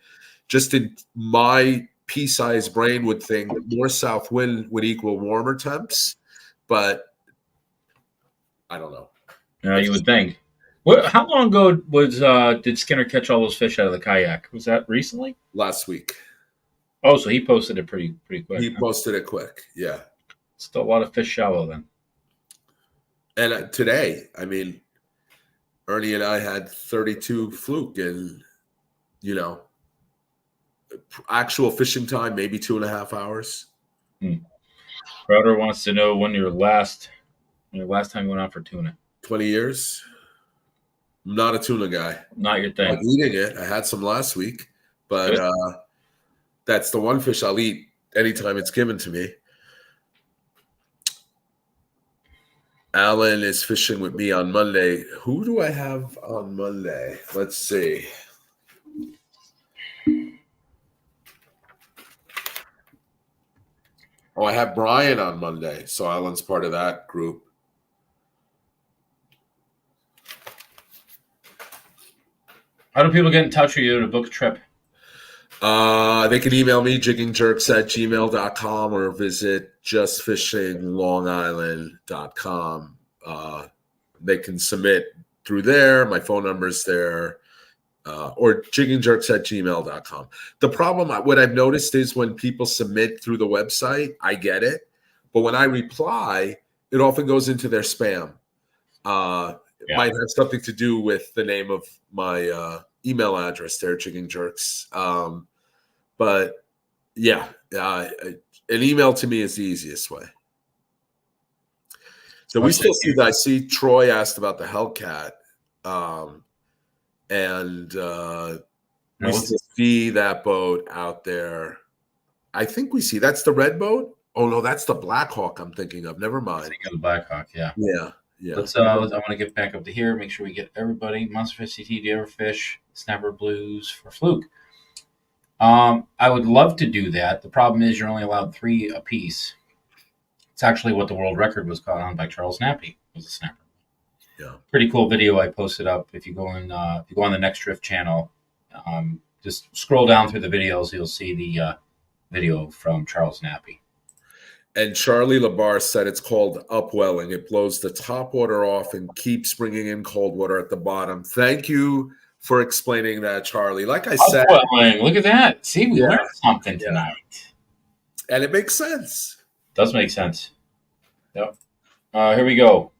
just in my pea-sized brain would think more south wind would equal warmer temps, but I don't know. Yeah, you would think. How long ago did Skinner catch all those fish out of the kayak? Was that recently? Last week. Oh, so he posted it pretty quick. He posted it quick, yeah. Still a lot of fish shallow then. And today, I mean, Ernie and I had 32 fluke, and actual fishing time maybe 2.5 hours. Crowder wants to know when your last time you went out for tuna. 20 years. I'm not a tuna guy. Not your thing. I'm eating it. I had some last week, but that's the one fish I'll eat anytime it's given to me. Alan is fishing with me on Monday. Who do I have on Monday? Let's see. Oh, I have Brian on Monday, so Alan's part of that group. How do people get in touch with you to book a trip? They can email me, jiggingjerks@gmail.com, or visit justfishinglongisland.com. They can submit through there. My phone number is there. Or jiggingjerks@gmail.com. The problem, what I've noticed is when people submit through the website, I get it. But when I reply, it often goes into their spam. It might have something to do with the name of my email address there, jiggingjerks. But yeah, an email to me is the easiest way. So we still see that. I see Troy asked about the Hellcat. And we still see that boat out there. I think we see that's the red boat. Oh no, that's the Black Hawk I'm thinking of. Never mind. Thinking of the Black Hawk, yeah. Yeah. I want to get back up to here. Make sure we get everybody. Monster Fish CT, do you ever fish Snapper Blues for fluke? I would love to do that. The problem is you're only allowed 3 a piece. It's actually what the world record was caught on by Charles Nappy. Was a snapper. Yeah. Pretty cool video I posted up. If you go on the Next Drift channel, just scroll down through the videos, you'll see the video from Charles Nappy. And Charlie Labar said it's called upwelling. It blows the top water off and keeps bringing in cold water at the bottom. Thank you for explaining that, Charlie. Like I said, upwelling. Look at that. See, we learned something tonight. And it makes sense. Does make sense. Yep. Here we go.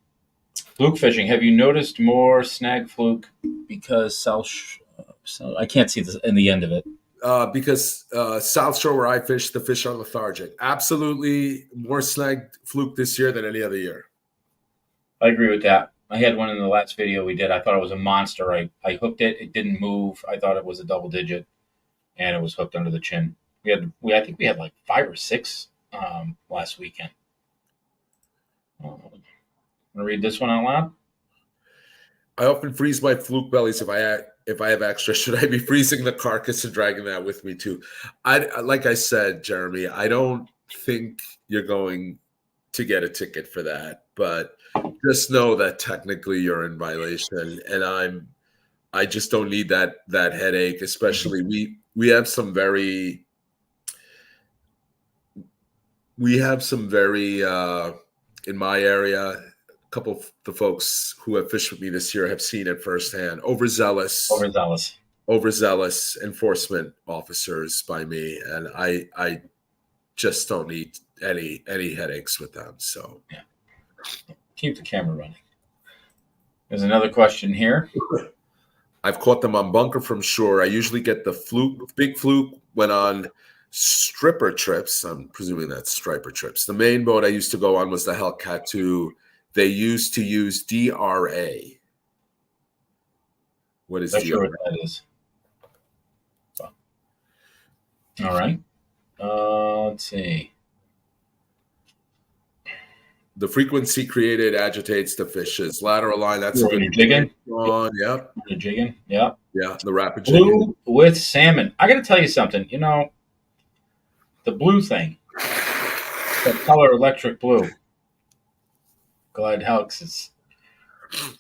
Fluke fishing. Have you noticed more snag fluke because I can't see this in the end of it. Because South Shore where I fish, the fish are lethargic. Absolutely more snagged fluke this year than any other year. I agree with that. I had one in the last video we did. I thought it was a monster. I hooked it. It didn't move. I thought it was a double digit, and it was hooked under the chin. I think we had like 5 or 6 last weekend. I'm gonna read this one out loud. I often freeze my fluke bellies if I have extra. Should I be freezing the carcass and dragging that with me too? Like I said, Jeremy, I don't think you're going to get a ticket for that, but just know that technically you're in violation, and I just don't need that headache. Especially we have some very in my area. A couple of the folks who have fished with me this year have seen it firsthand. Overzealous enforcement officers by me, and I just don't need any headaches with them. So yeah, keep the camera running. There's another question here. I've caught them on bunker from shore. I usually get the big fluke when on stripper trips. I'm presuming that's striper trips. The main boat I used to go on was the Halkias 2. They used to use DRA. What is Not DRA? sure what that is. All right. Let's see. The frequency created agitates the fishes. Lateral line, that's a good jigging. Yep. You're jigging. Yep. Yeah, the rapid blue jigging. With salmon. I got to tell you something. You know, the blue thing, that color electric blue. Glad Halks has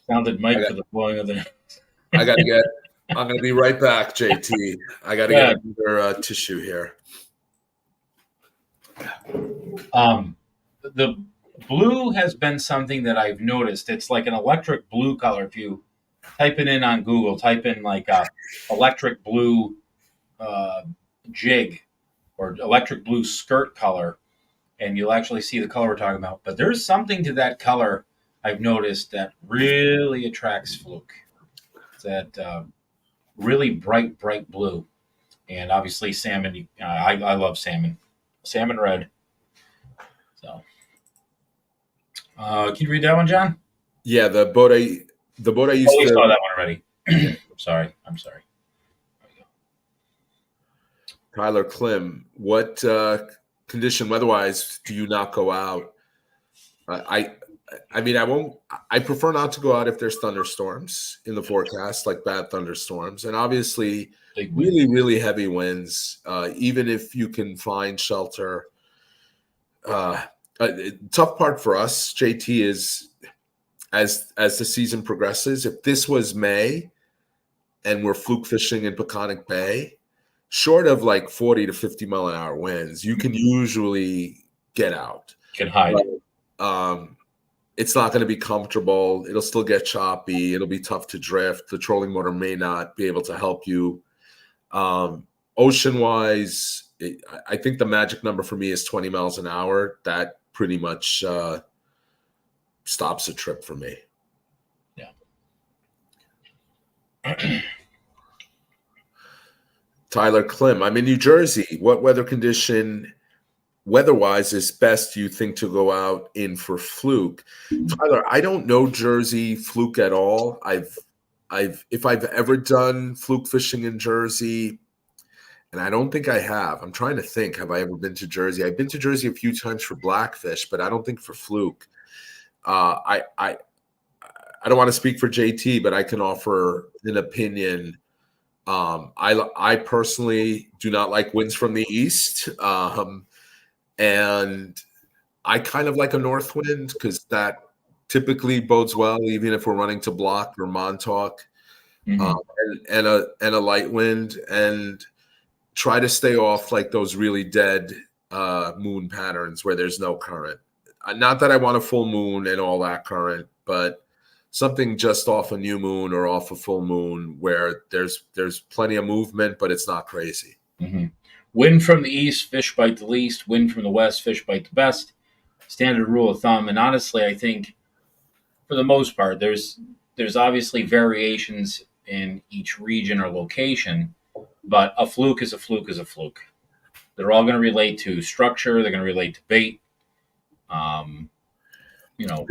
sounded Mike for the blowing of the. I'm going to be right back, JT. I got to get another tissue here. The blue has been something that I've noticed. It's like an electric blue color. If you type it in on Google, type in like electric blue jig or electric blue skirt color, and you'll actually see the color we're talking about. But there's something to that color I've noticed that really attracts fluke. It's that really bright blue. And obviously salmon, I love salmon. Salmon red. So, can you read that one, John? Yeah, the boat I used to. You saw that one already. I'm sorry. Tyler Klim, what condition weather-wise do you not go out? I mean, I prefer not to go out if there's thunderstorms in the forecast, like bad thunderstorms, and obviously really heavy winds. Even if you can find shelter, tough part for us, JT, is as the season progresses. If this was May and we're fluke fishing in Peconic Bay, short of like 40 to 50 mile an hour winds, you can usually get out. You can hide. But, it's not going to be comfortable. It'll still get choppy. It'll be tough to drift. The trolling motor may not be able to help you. Ocean-wise, I think the magic number for me is 20 miles an hour. That pretty much stops a trip for me. Yeah. Tyler Klim, I'm in New Jersey. What weather condition, weather-wise, is best you think to go out in for fluke? Tyler, I don't know Jersey fluke at all. If I've ever done fluke fishing in Jersey, and I don't think I have. I'm trying to think. Have I ever been to Jersey? I've been to Jersey a few times for blackfish, but I don't think for fluke. I don't want to speak for JT, but I can offer an opinion. I personally do not like winds from the east, and I kind of like a north wind because that typically bodes well, even if we're running to block or Montauk, and a light wind, and try to stay off like those really dead moon patterns where there's no current. Not that I want a full moon and all that current, but something just off a new moon or off a full moon where there's plenty of movement, but it's not crazy. Wind from the east, fish bite the least. Wind from the west, fish bite the best. standard rule of thumb. And honestly, I think for the most part, there's obviously variations in each region or location, but a fluke is a fluke is a fluke. They're all going to relate to structure. They're going to relate to bait. You know,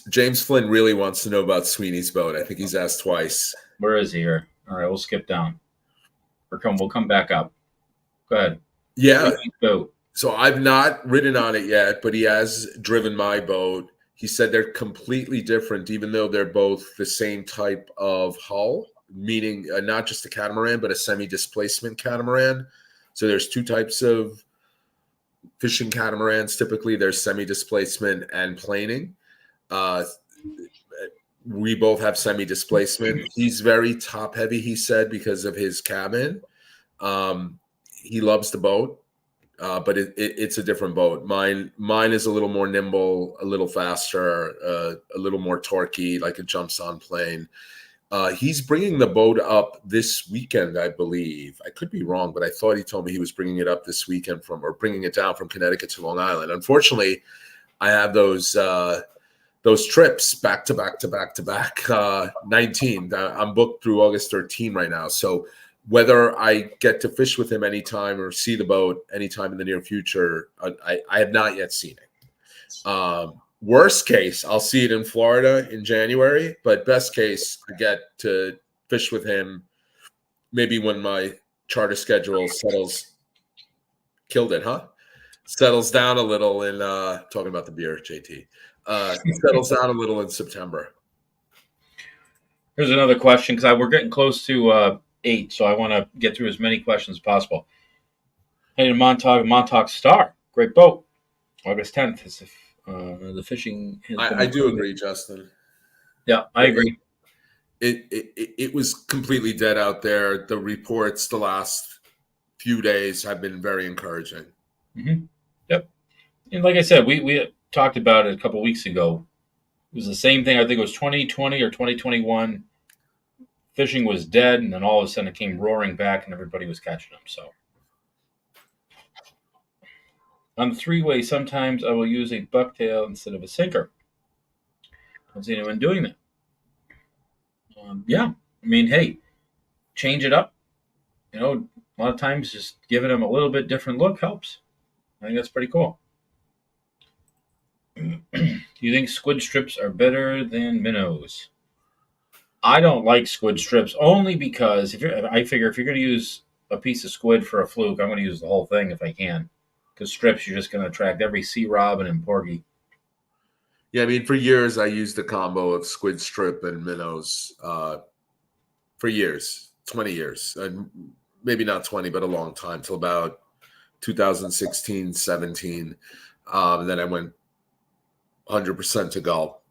James Flynn really wants to know about Sweeney's boat. I think he's asked twice. where is he here? All right, we'll skip down. We'll come back up. Go ahead. Yeah. Boat. So I've not ridden on it yet, but he has driven my boat. He said they're completely different, even though they're both the same type of hull, meaning not just a catamaran, but a semi-displacement catamaran. So there's two types of fishing catamarans. Typically, there's semi-displacement and planing. We both have semi-displacement. He's very top-heavy, he said, because of his cabin. He loves the boat. But it's a different boat. Mine is a little more nimble, a little faster, a little more torquey, like it jumps on plane. He's bringing the boat up this weekend, I believe. I could be wrong, but I thought he told me he was bringing it up this weekend or bringing it down from Connecticut to Long Island. Unfortunately, I have those trips back to back. 19. I'm booked through August 13 right now, so. Whether I get to fish with him anytime or see the boat anytime in the near future, I have not yet seen it. Worst case, I'll see it in Florida in January, but best case, I get to fish with him maybe when my charter schedule settles. Killed it, huh? Settles down a little in talking about the beer, JT. Settles down a little in September. Here's another question because we're getting close to 8, so I want to get through as many questions as possible. Hey, Montauk Star, great boat. August 10th is the fishing. I do agree, Justin. Yeah, I agree. It was completely dead out there. The reports the last few days have been very encouraging. Mm-hmm. Yep. And like I said, we talked about it a couple weeks ago. It was the same thing. I think it was 2020 or 2021. Fishing was dead, and then all of a sudden it came roaring back, and everybody was catching them. So on the three-way, sometimes I will use a bucktail instead of a sinker. Don't see anyone doing that. Yeah, I mean, hey, change it up. You know, a lot of times just giving them a little bit different look helps. I think that's pretty cool. Do you think squid strips are better than minnows? I don't like squid strips only because I figure if you're going to use a piece of squid for a fluke, I'm going to use the whole thing if I can. Because strips, you're just going to attract every sea robin and porgy. Yeah, I mean, for years I used a combo of squid strip and minnows. For years, 20 years, and maybe not 20, but a long time, till about 2016, 17. And then I went 100% to gulp.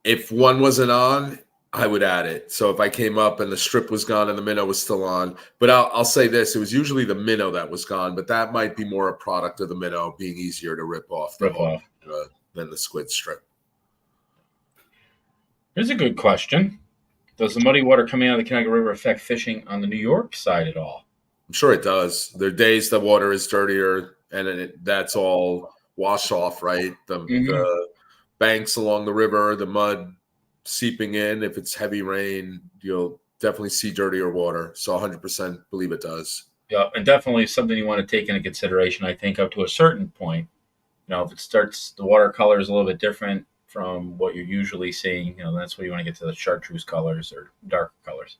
If one wasn't on, I would add it. So if I came up and the strip was gone and the minnow was still on, but I'll say this, it was usually the minnow that was gone, but that might be more a product of the minnow being easier to rip off than the squid strip. Here's a good question. Does the muddy water coming out of the Connecticut River affect fishing on the New York side at all? I'm sure it does. There are days the water is dirtier, and that's all wash off, right? The banks along the river, the mud seeping in. If it's heavy rain, you'll definitely see dirtier water. So 100% believe it does. Yeah, and definitely something you want to take into consideration, I think, up to a certain point. You know, if it starts, the water color is a little bit different from what you're usually seeing, you know, that's where you want to get to the chartreuse colors or dark colors.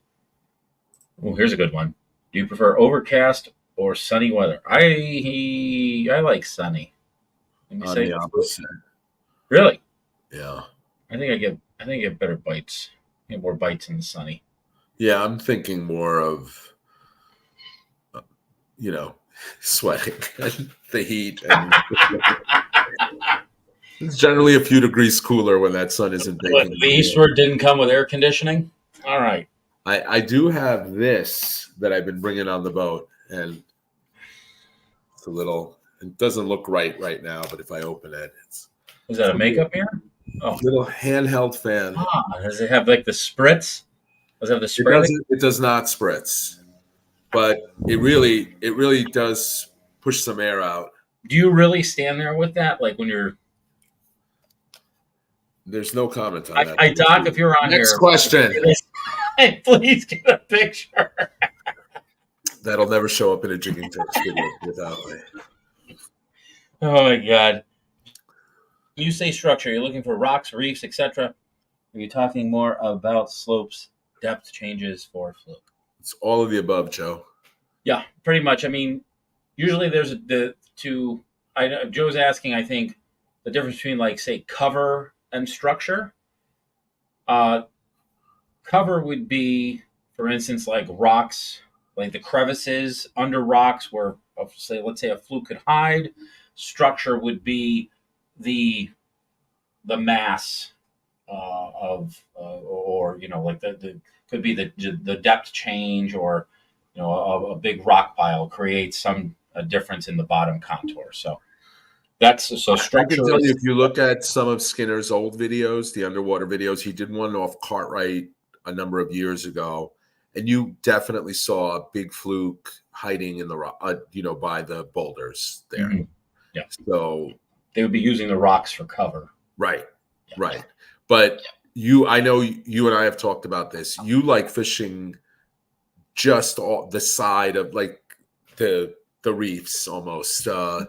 Oh, here's a good one. Do you prefer overcast or sunny weather? I like sunny. On the opposite. Really? Yeah. I think I get better bites. I get more bites in the sunny. Yeah, I'm thinking more of, sweating and the heat. And it's generally a few degrees cooler when that sun isn't baking. The eastward didn't come with air conditioning? All right. I do have this that I've been bringing on the boat, and it's it doesn't look right now, but if I open it, is that a makeup mirror? Oh, little handheld fan. Does it have like the spritz? Does it have the spray? It does not spritz, but it really does push some air out. Do you really stand there with that? Like when you're, There's no comment on that. Doc, if you're on Next here, question. please get a picture. That'll never show up in a jigging text video without me. Oh my god. You say structure, you're looking for rocks, reefs, etc. Are you talking more about slopes, depth changes for fluke? It's all of the above, Joe. Yeah, pretty much. I mean, usually there's Joe's asking, I think, the difference between like say cover and structure. Cover would be, for instance, like rocks, like the crevices under rocks where, say, let's say a fluke could hide. Structure would be the mass or like the could be the depth change, or a big rock pile creates some a difference in the bottom contour. So that's so I structure. can tell you, if you look at some of Skinner's old videos, the underwater videos, he did one off Cartwright a number of years ago, and you definitely saw a big fluke hiding in the rock, by the boulders there. Mm-hmm. Yeah. So they would be using the rocks for cover. Right. Yeah. Right. But I know you and I have talked about this. You like fishing just the side of like the reefs almost. I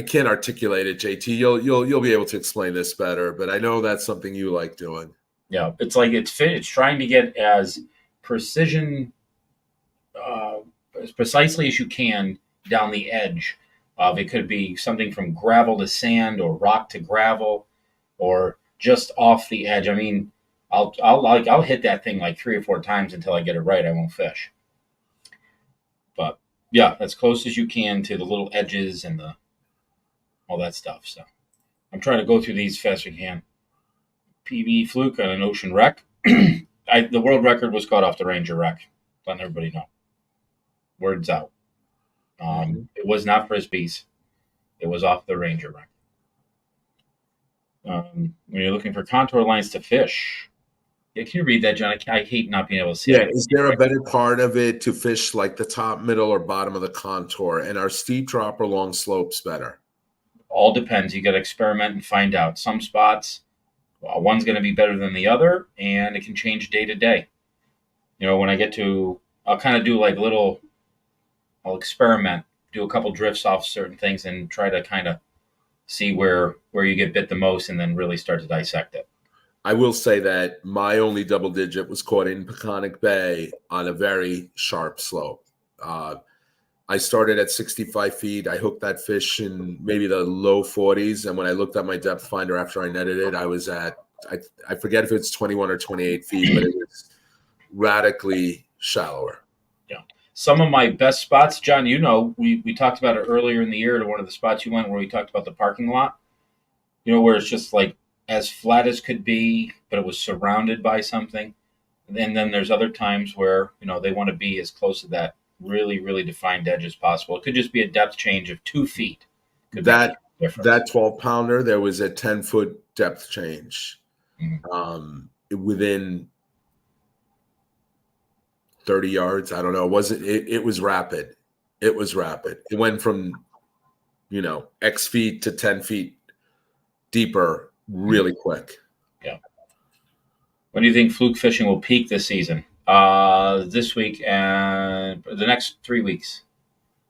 can't articulate it, JT. You'll be able to explain this better, but I know that's something you like doing. Yeah, it's like it's trying to get as precision, as precisely as you can down the edge. It could be something from gravel to sand, or rock to gravel, or just off the edge. I mean, I'll hit that thing like 3 or 4 times until I get it right. I won't fish. But yeah, as close as you can to the little edges and all that stuff. So I'm trying to go through these fast as I can. PB fluke on an ocean wreck. The world record was caught off the Ranger wreck. Letting everybody know. Words out. It was not frisbees. It was off the Ranger wreck. When you're looking for contour lines to fish. Yeah, can you read that, John? I hate not being able to see it. Is there a better part of it to fish like the top, middle, or bottom of the contour? And are steep drop or long slopes better? All depends. You got to experiment and find out. Some spots, one's going to be better than the other, and it can change day to day. When I get to, I'll kind of do like I'll experiment, do a couple drifts off certain things, and try to kind of see where you get bit the most, and then really start to dissect it. I will say that my only double digit was caught in Peconic Bay on a very sharp slope. I started at 65 feet. I hooked that fish in maybe the low 40s. And when I looked at my depth finder after I netted it, I was at, I forget if it's 21 or 28 feet, but it was radically shallower. Yeah. Some of my best spots, John, we talked about it earlier in the year to one of the spots you went where we talked about the parking lot, where it's just like as flat as could be, but it was surrounded by something. And then there's other times where, they want to be as close to that really, really defined edge as possible. It could just be a depth change of 2 feet. That 12-pounder, there was a 10-foot depth change within 30 yards. I don't know. It was rapid. It was rapid. It went from, X feet to 10 feet deeper really quick. Yeah. When do you think fluke fishing will peak this season? This week and the next 3 weeks,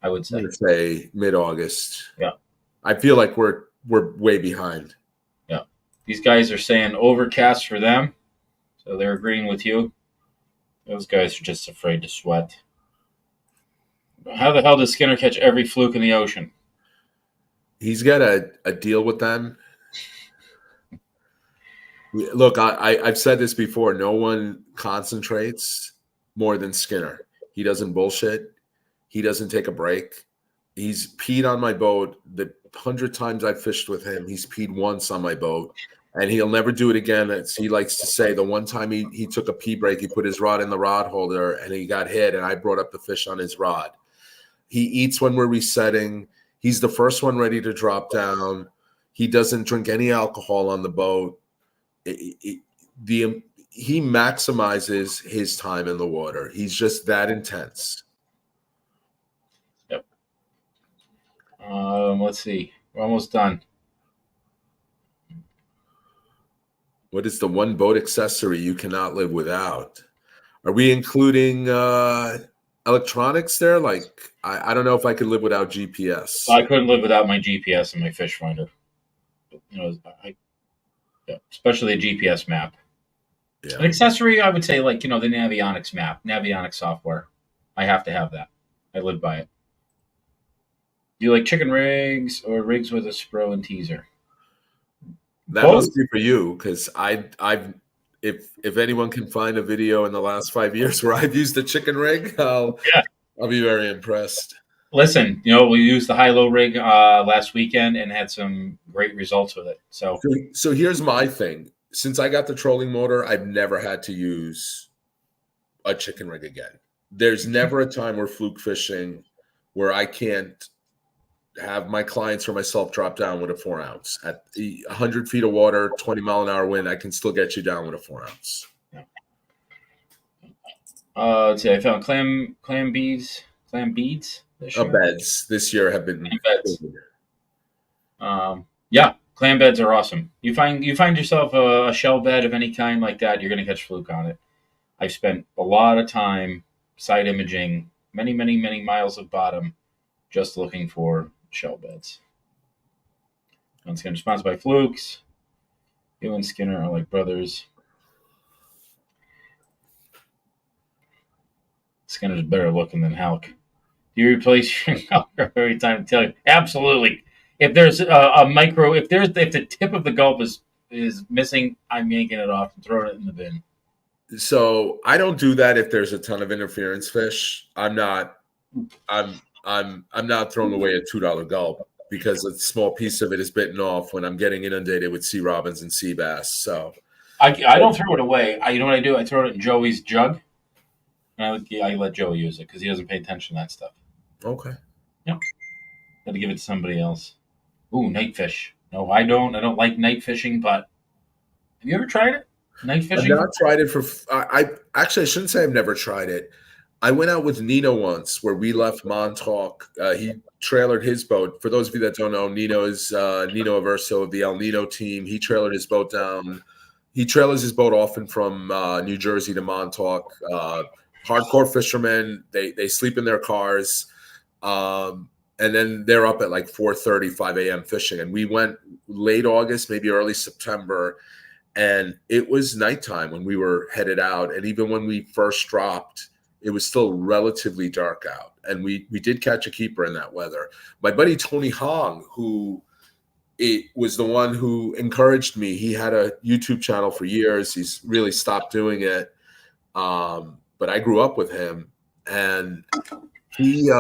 I would say. I'm gonna say mid-August. Yeah. I feel like we're way behind. Yeah. These guys are saying overcast for them, so they're agreeing with you. Those guys are just afraid to sweat. How the hell does Skinner catch every fluke in the ocean? He's got a deal with them. Look, I've said this before. No one concentrates more than Skinner. He doesn't bullshit. He doesn't take a break. He's peed on my boat. The 100 times I've fished with him, he's peed once on my boat, and he'll never do it again. As he likes to say, the one time he took a pee break, he put his rod in the rod holder, and he got hit, and I brought up the fish on his rod. He eats when we're resetting. He's the first one ready to drop down. He doesn't drink any alcohol on the boat. He maximizes his time in the water. He's just that intense. Yep. Let's see. We're almost done. What is the one boat accessory you cannot live without? Are we including electronics there? Like, I don't know if I could live without GPS. I couldn't live without my GPS and my fish finder. You know, yeah, especially a GPS map. Yeah. An accessory, I would say, like the Navionics map, Navionics software. I have to have that. I live by it. Do you like chicken rigs or rigs with a spro and teaser? That Both. must be for you, because I've if anyone can find a video in the last 5 years where I've used a chicken rig, Yeah. I'll be very impressed. Listen, we used the high-low rig last weekend and had some great results with it. So So here's my thing. Since I got the trolling motor, I've never had to use a chicken rig again. There's never a time we're fluke fishing where I can't have my clients or myself drop down with a 4-ounce at 100 feet of water, 20-mile-an-hour wind. I can still get you down with a 4-ounce. yeah. Let's see. I found clam beads this year. Beds this year have been Clam beds. Yeah, clam beds are awesome. You find yourself a shell bed of any kind like that, you're going to catch fluke on it. I've spent a lot of time side imaging many, many, many miles of bottom just looking for shell beds. Once again, sponsored by Flukes. You and Skinner are like brothers. Skinner's better looking than Halk. Do you replace your color every time? Tell you, absolutely. If there's a micro, if the tip of the gulp is missing, I'm yanking it off and throwing it in the bin. So I don't do that if there's a ton of interference fish. I'm not throwing away a $2 gulp because a small piece of it is bitten off when I'm getting inundated with sea robins and sea bass. So I don't throw it away. You know what I do? I throw it in Joey's jug, and I let Joey use it because he doesn't pay attention to that stuff. Okay. Yep. Got to give it to somebody else. Ooh, night fish. No, I don't. I don't like night fishing. But have you ever tried it? Night fishing? I've not tried it for. I actually, I shouldn't say I've never tried it. I went out with Nino once where we left Montauk. He trailered his boat. For those of you that don't know, Nino is Nino Averso of the El Nino team. He trailered his boat down. He trailers his boat often from New Jersey to Montauk. Hardcore fishermen. They sleep in their cars. And then they're up at like 4:30, 5 a.m. fishing. And we went late August, maybe early September. And it was nighttime when we were headed out. And even when we first dropped, it was still relatively dark out. And we did catch a keeper in that weather. My buddy Tony Hong, who was the one who encouraged me. He had a YouTube channel for years. He's really stopped doing it. But I grew up with him. And he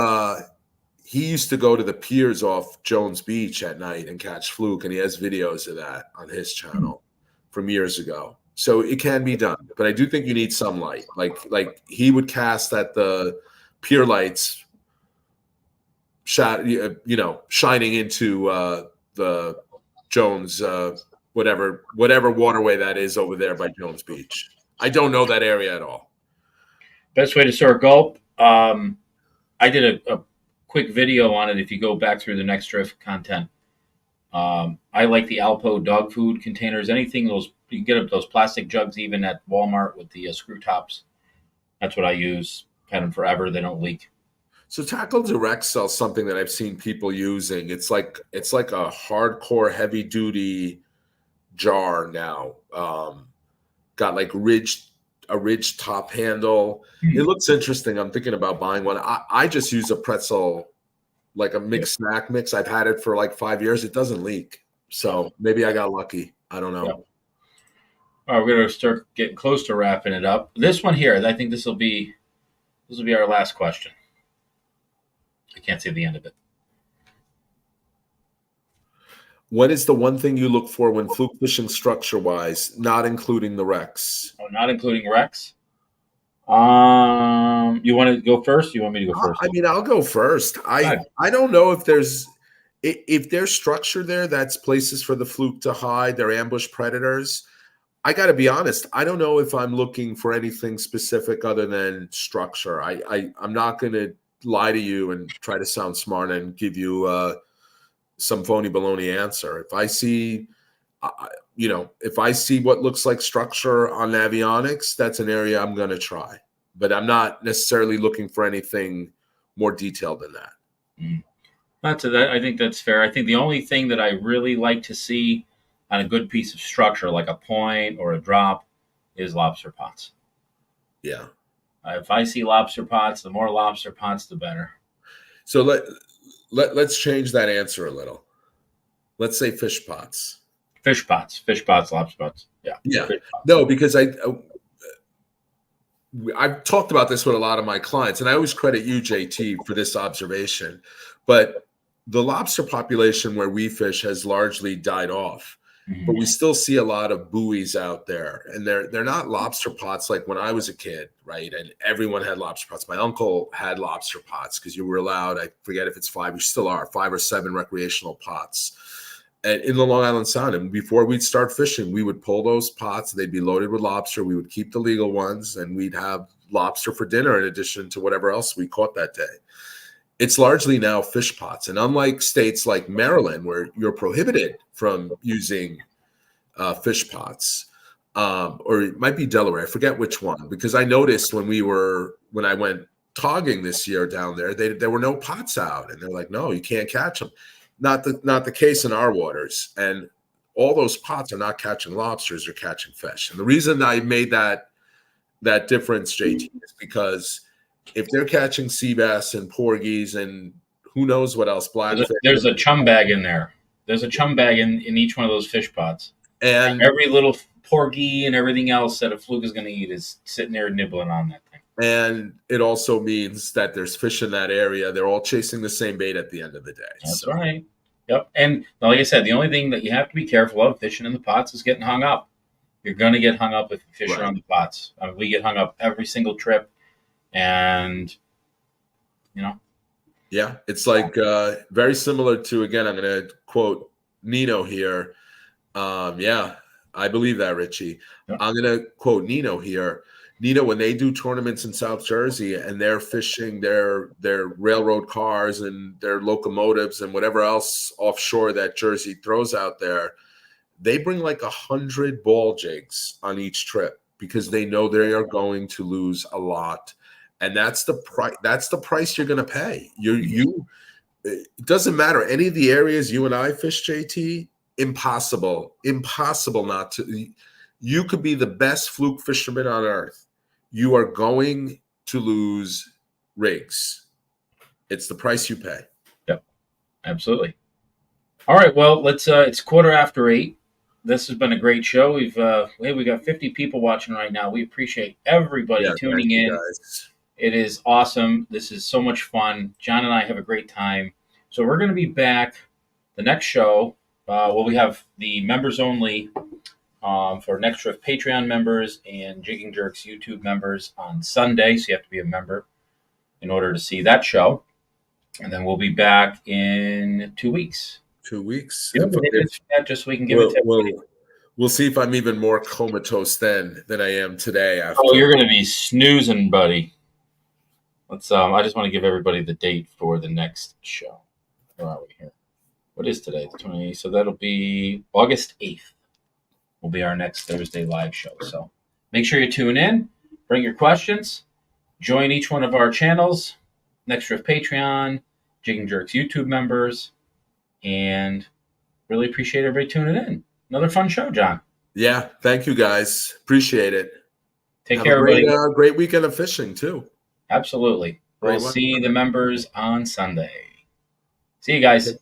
used to go to the piers off Jones Beach at night and catch fluke. And he has videos of that on his channel from years ago. So it can be done, but I do think you need some light. Like he would cast at the pier lights, shining into the Jones, whatever waterway that is over there by Jones Beach. I don't know that area at all. Best way to store gulp. I did a quick video on it. If you go back through the next drift content. I like the Alpo dog food containers. Anything those you can get those plastic jugs even at Walmart with the screw tops. That's what I use. Had them forever. They don't leak. So Tackle Direct sells something that I've seen people using. It's like a hardcore heavy duty jar now. Got like a ridged top handle. It looks interesting. I'm thinking about buying one. I just use a pretzel, like a mixed snack mix. I've had it for like 5 years. It doesn't leak. So maybe I got lucky. I don't know. Yeah. All right, we're going to start getting close to wrapping it up. This one here, I think this will be our last question. I can't see the end of it. What is the one thing you look for when fluke fishing structure-wise, not including the wrecks? Oh, not including wrecks? You want to go first? You want me to go first? I mean, I'll go first. I don't know if there's structure there that's places for the fluke to hide, they're ambush predators. I got to be honest. I don't know if I'm looking for anything specific other than structure. I'm not going to lie to you and try to sound smart and give you some phony baloney answer. If I see, if I see what looks like structure on avionics, that's an area I'm going to try. But I'm not necessarily looking for anything more detailed than that. Mm. I think that's fair. I think the only thing that I really like to see on a good piece of structure, like a point or a drop, is lobster pots. Yeah. If I see lobster pots, the more lobster pots, the better. So let's change that answer a little. Let's say fish pots. Fish pots, lobster pots. Yeah. Yeah. No, because I've talked about this with a lot of my clients, and I always credit you, JT, for this observation. But the lobster population where we fish has largely died off. Mm-hmm. But we still see a lot of buoys out there, and they're not lobster pots like when I was a kid, right? And everyone had lobster pots. My uncle had lobster pots because you were allowed, I forget if it's 5, you still are, 5 or 7 recreational pots. And in the Long Island Sound, and before we'd start fishing, we would pull those pots. They'd be loaded with lobster. We would keep the legal ones, and we'd have lobster for dinner in addition to whatever else we caught that day. It's largely now fish pots. And unlike states like Maryland, where you're prohibited from using fish pots, or it might be Delaware, I forget which one, because I noticed when I went togging this year down there, there were no pots out, and they're like, no, you can't catch them. Not the case in our waters, and all those pots are not catching lobsters; they're catching fish. And the reason I made that difference, JT, is because if they're catching sea bass and porgies and who knows what else, blackfish. There's a chum bag in there. There's a chum bag in each one of those fish pots, and every little porgy and everything else that a fluke is going to eat is sitting there nibbling on that thing. And it also means that there's fish in that area. They're all chasing the same bait at the end of the day. That's right. Yep. And like I said, the only thing that you have to be careful of fishing in the pots is getting hung up. You're going to get hung up if you fish around the pots. I mean, we get hung up every single trip. And, Yeah, it's like very similar to, again, I'm going to quote Nino here. Yeah, I believe that, Richie. Yep. I'm going to quote Nino here. Nino, when they do tournaments in South Jersey and they're fishing their railroad cars and their locomotives and whatever else offshore that Jersey throws out there, they bring like 100 ball jigs on each trip because they know they are going to lose a lot, and that's the price. That's the price you're going to pay. It doesn't matter any of the areas you and I fish, JT. Impossible not to. You could be the best fluke fisherman on earth. You are going to lose rigs. It's the price you pay. Yep, absolutely. All right, well, it's 8:15. This has been a great show. We got 50 people watching right now. We appreciate everybody tuning in. Guys. It is awesome. This is so much fun. John and I have a great time. So we're going to be back the next show. We have the members only. For Next Drift Patreon members and Jigging Jerks YouTube members on Sunday. So you have to be a member in order to see that show. And then we'll be back in 2 weeks. 2 weeks. Just so we can give it to We'll see if I'm even more comatose then than I am today. You're going to be snoozing, buddy. Let's. I just want to give everybody the date for the next show. Where are we here? What is today? The 28th. So that'll be August 8th. Will be our next Thursday live show. So make sure you tune in, bring your questions, join each one of our channels, Next Drift Patreon, Jigging Jerks YouTube members, and really appreciate everybody tuning in. Another fun show, John. Yeah, thank you guys. Appreciate it. Take care, everybody. Great weekend of fishing too. Absolutely. We'll see the members on Sunday. See you guys.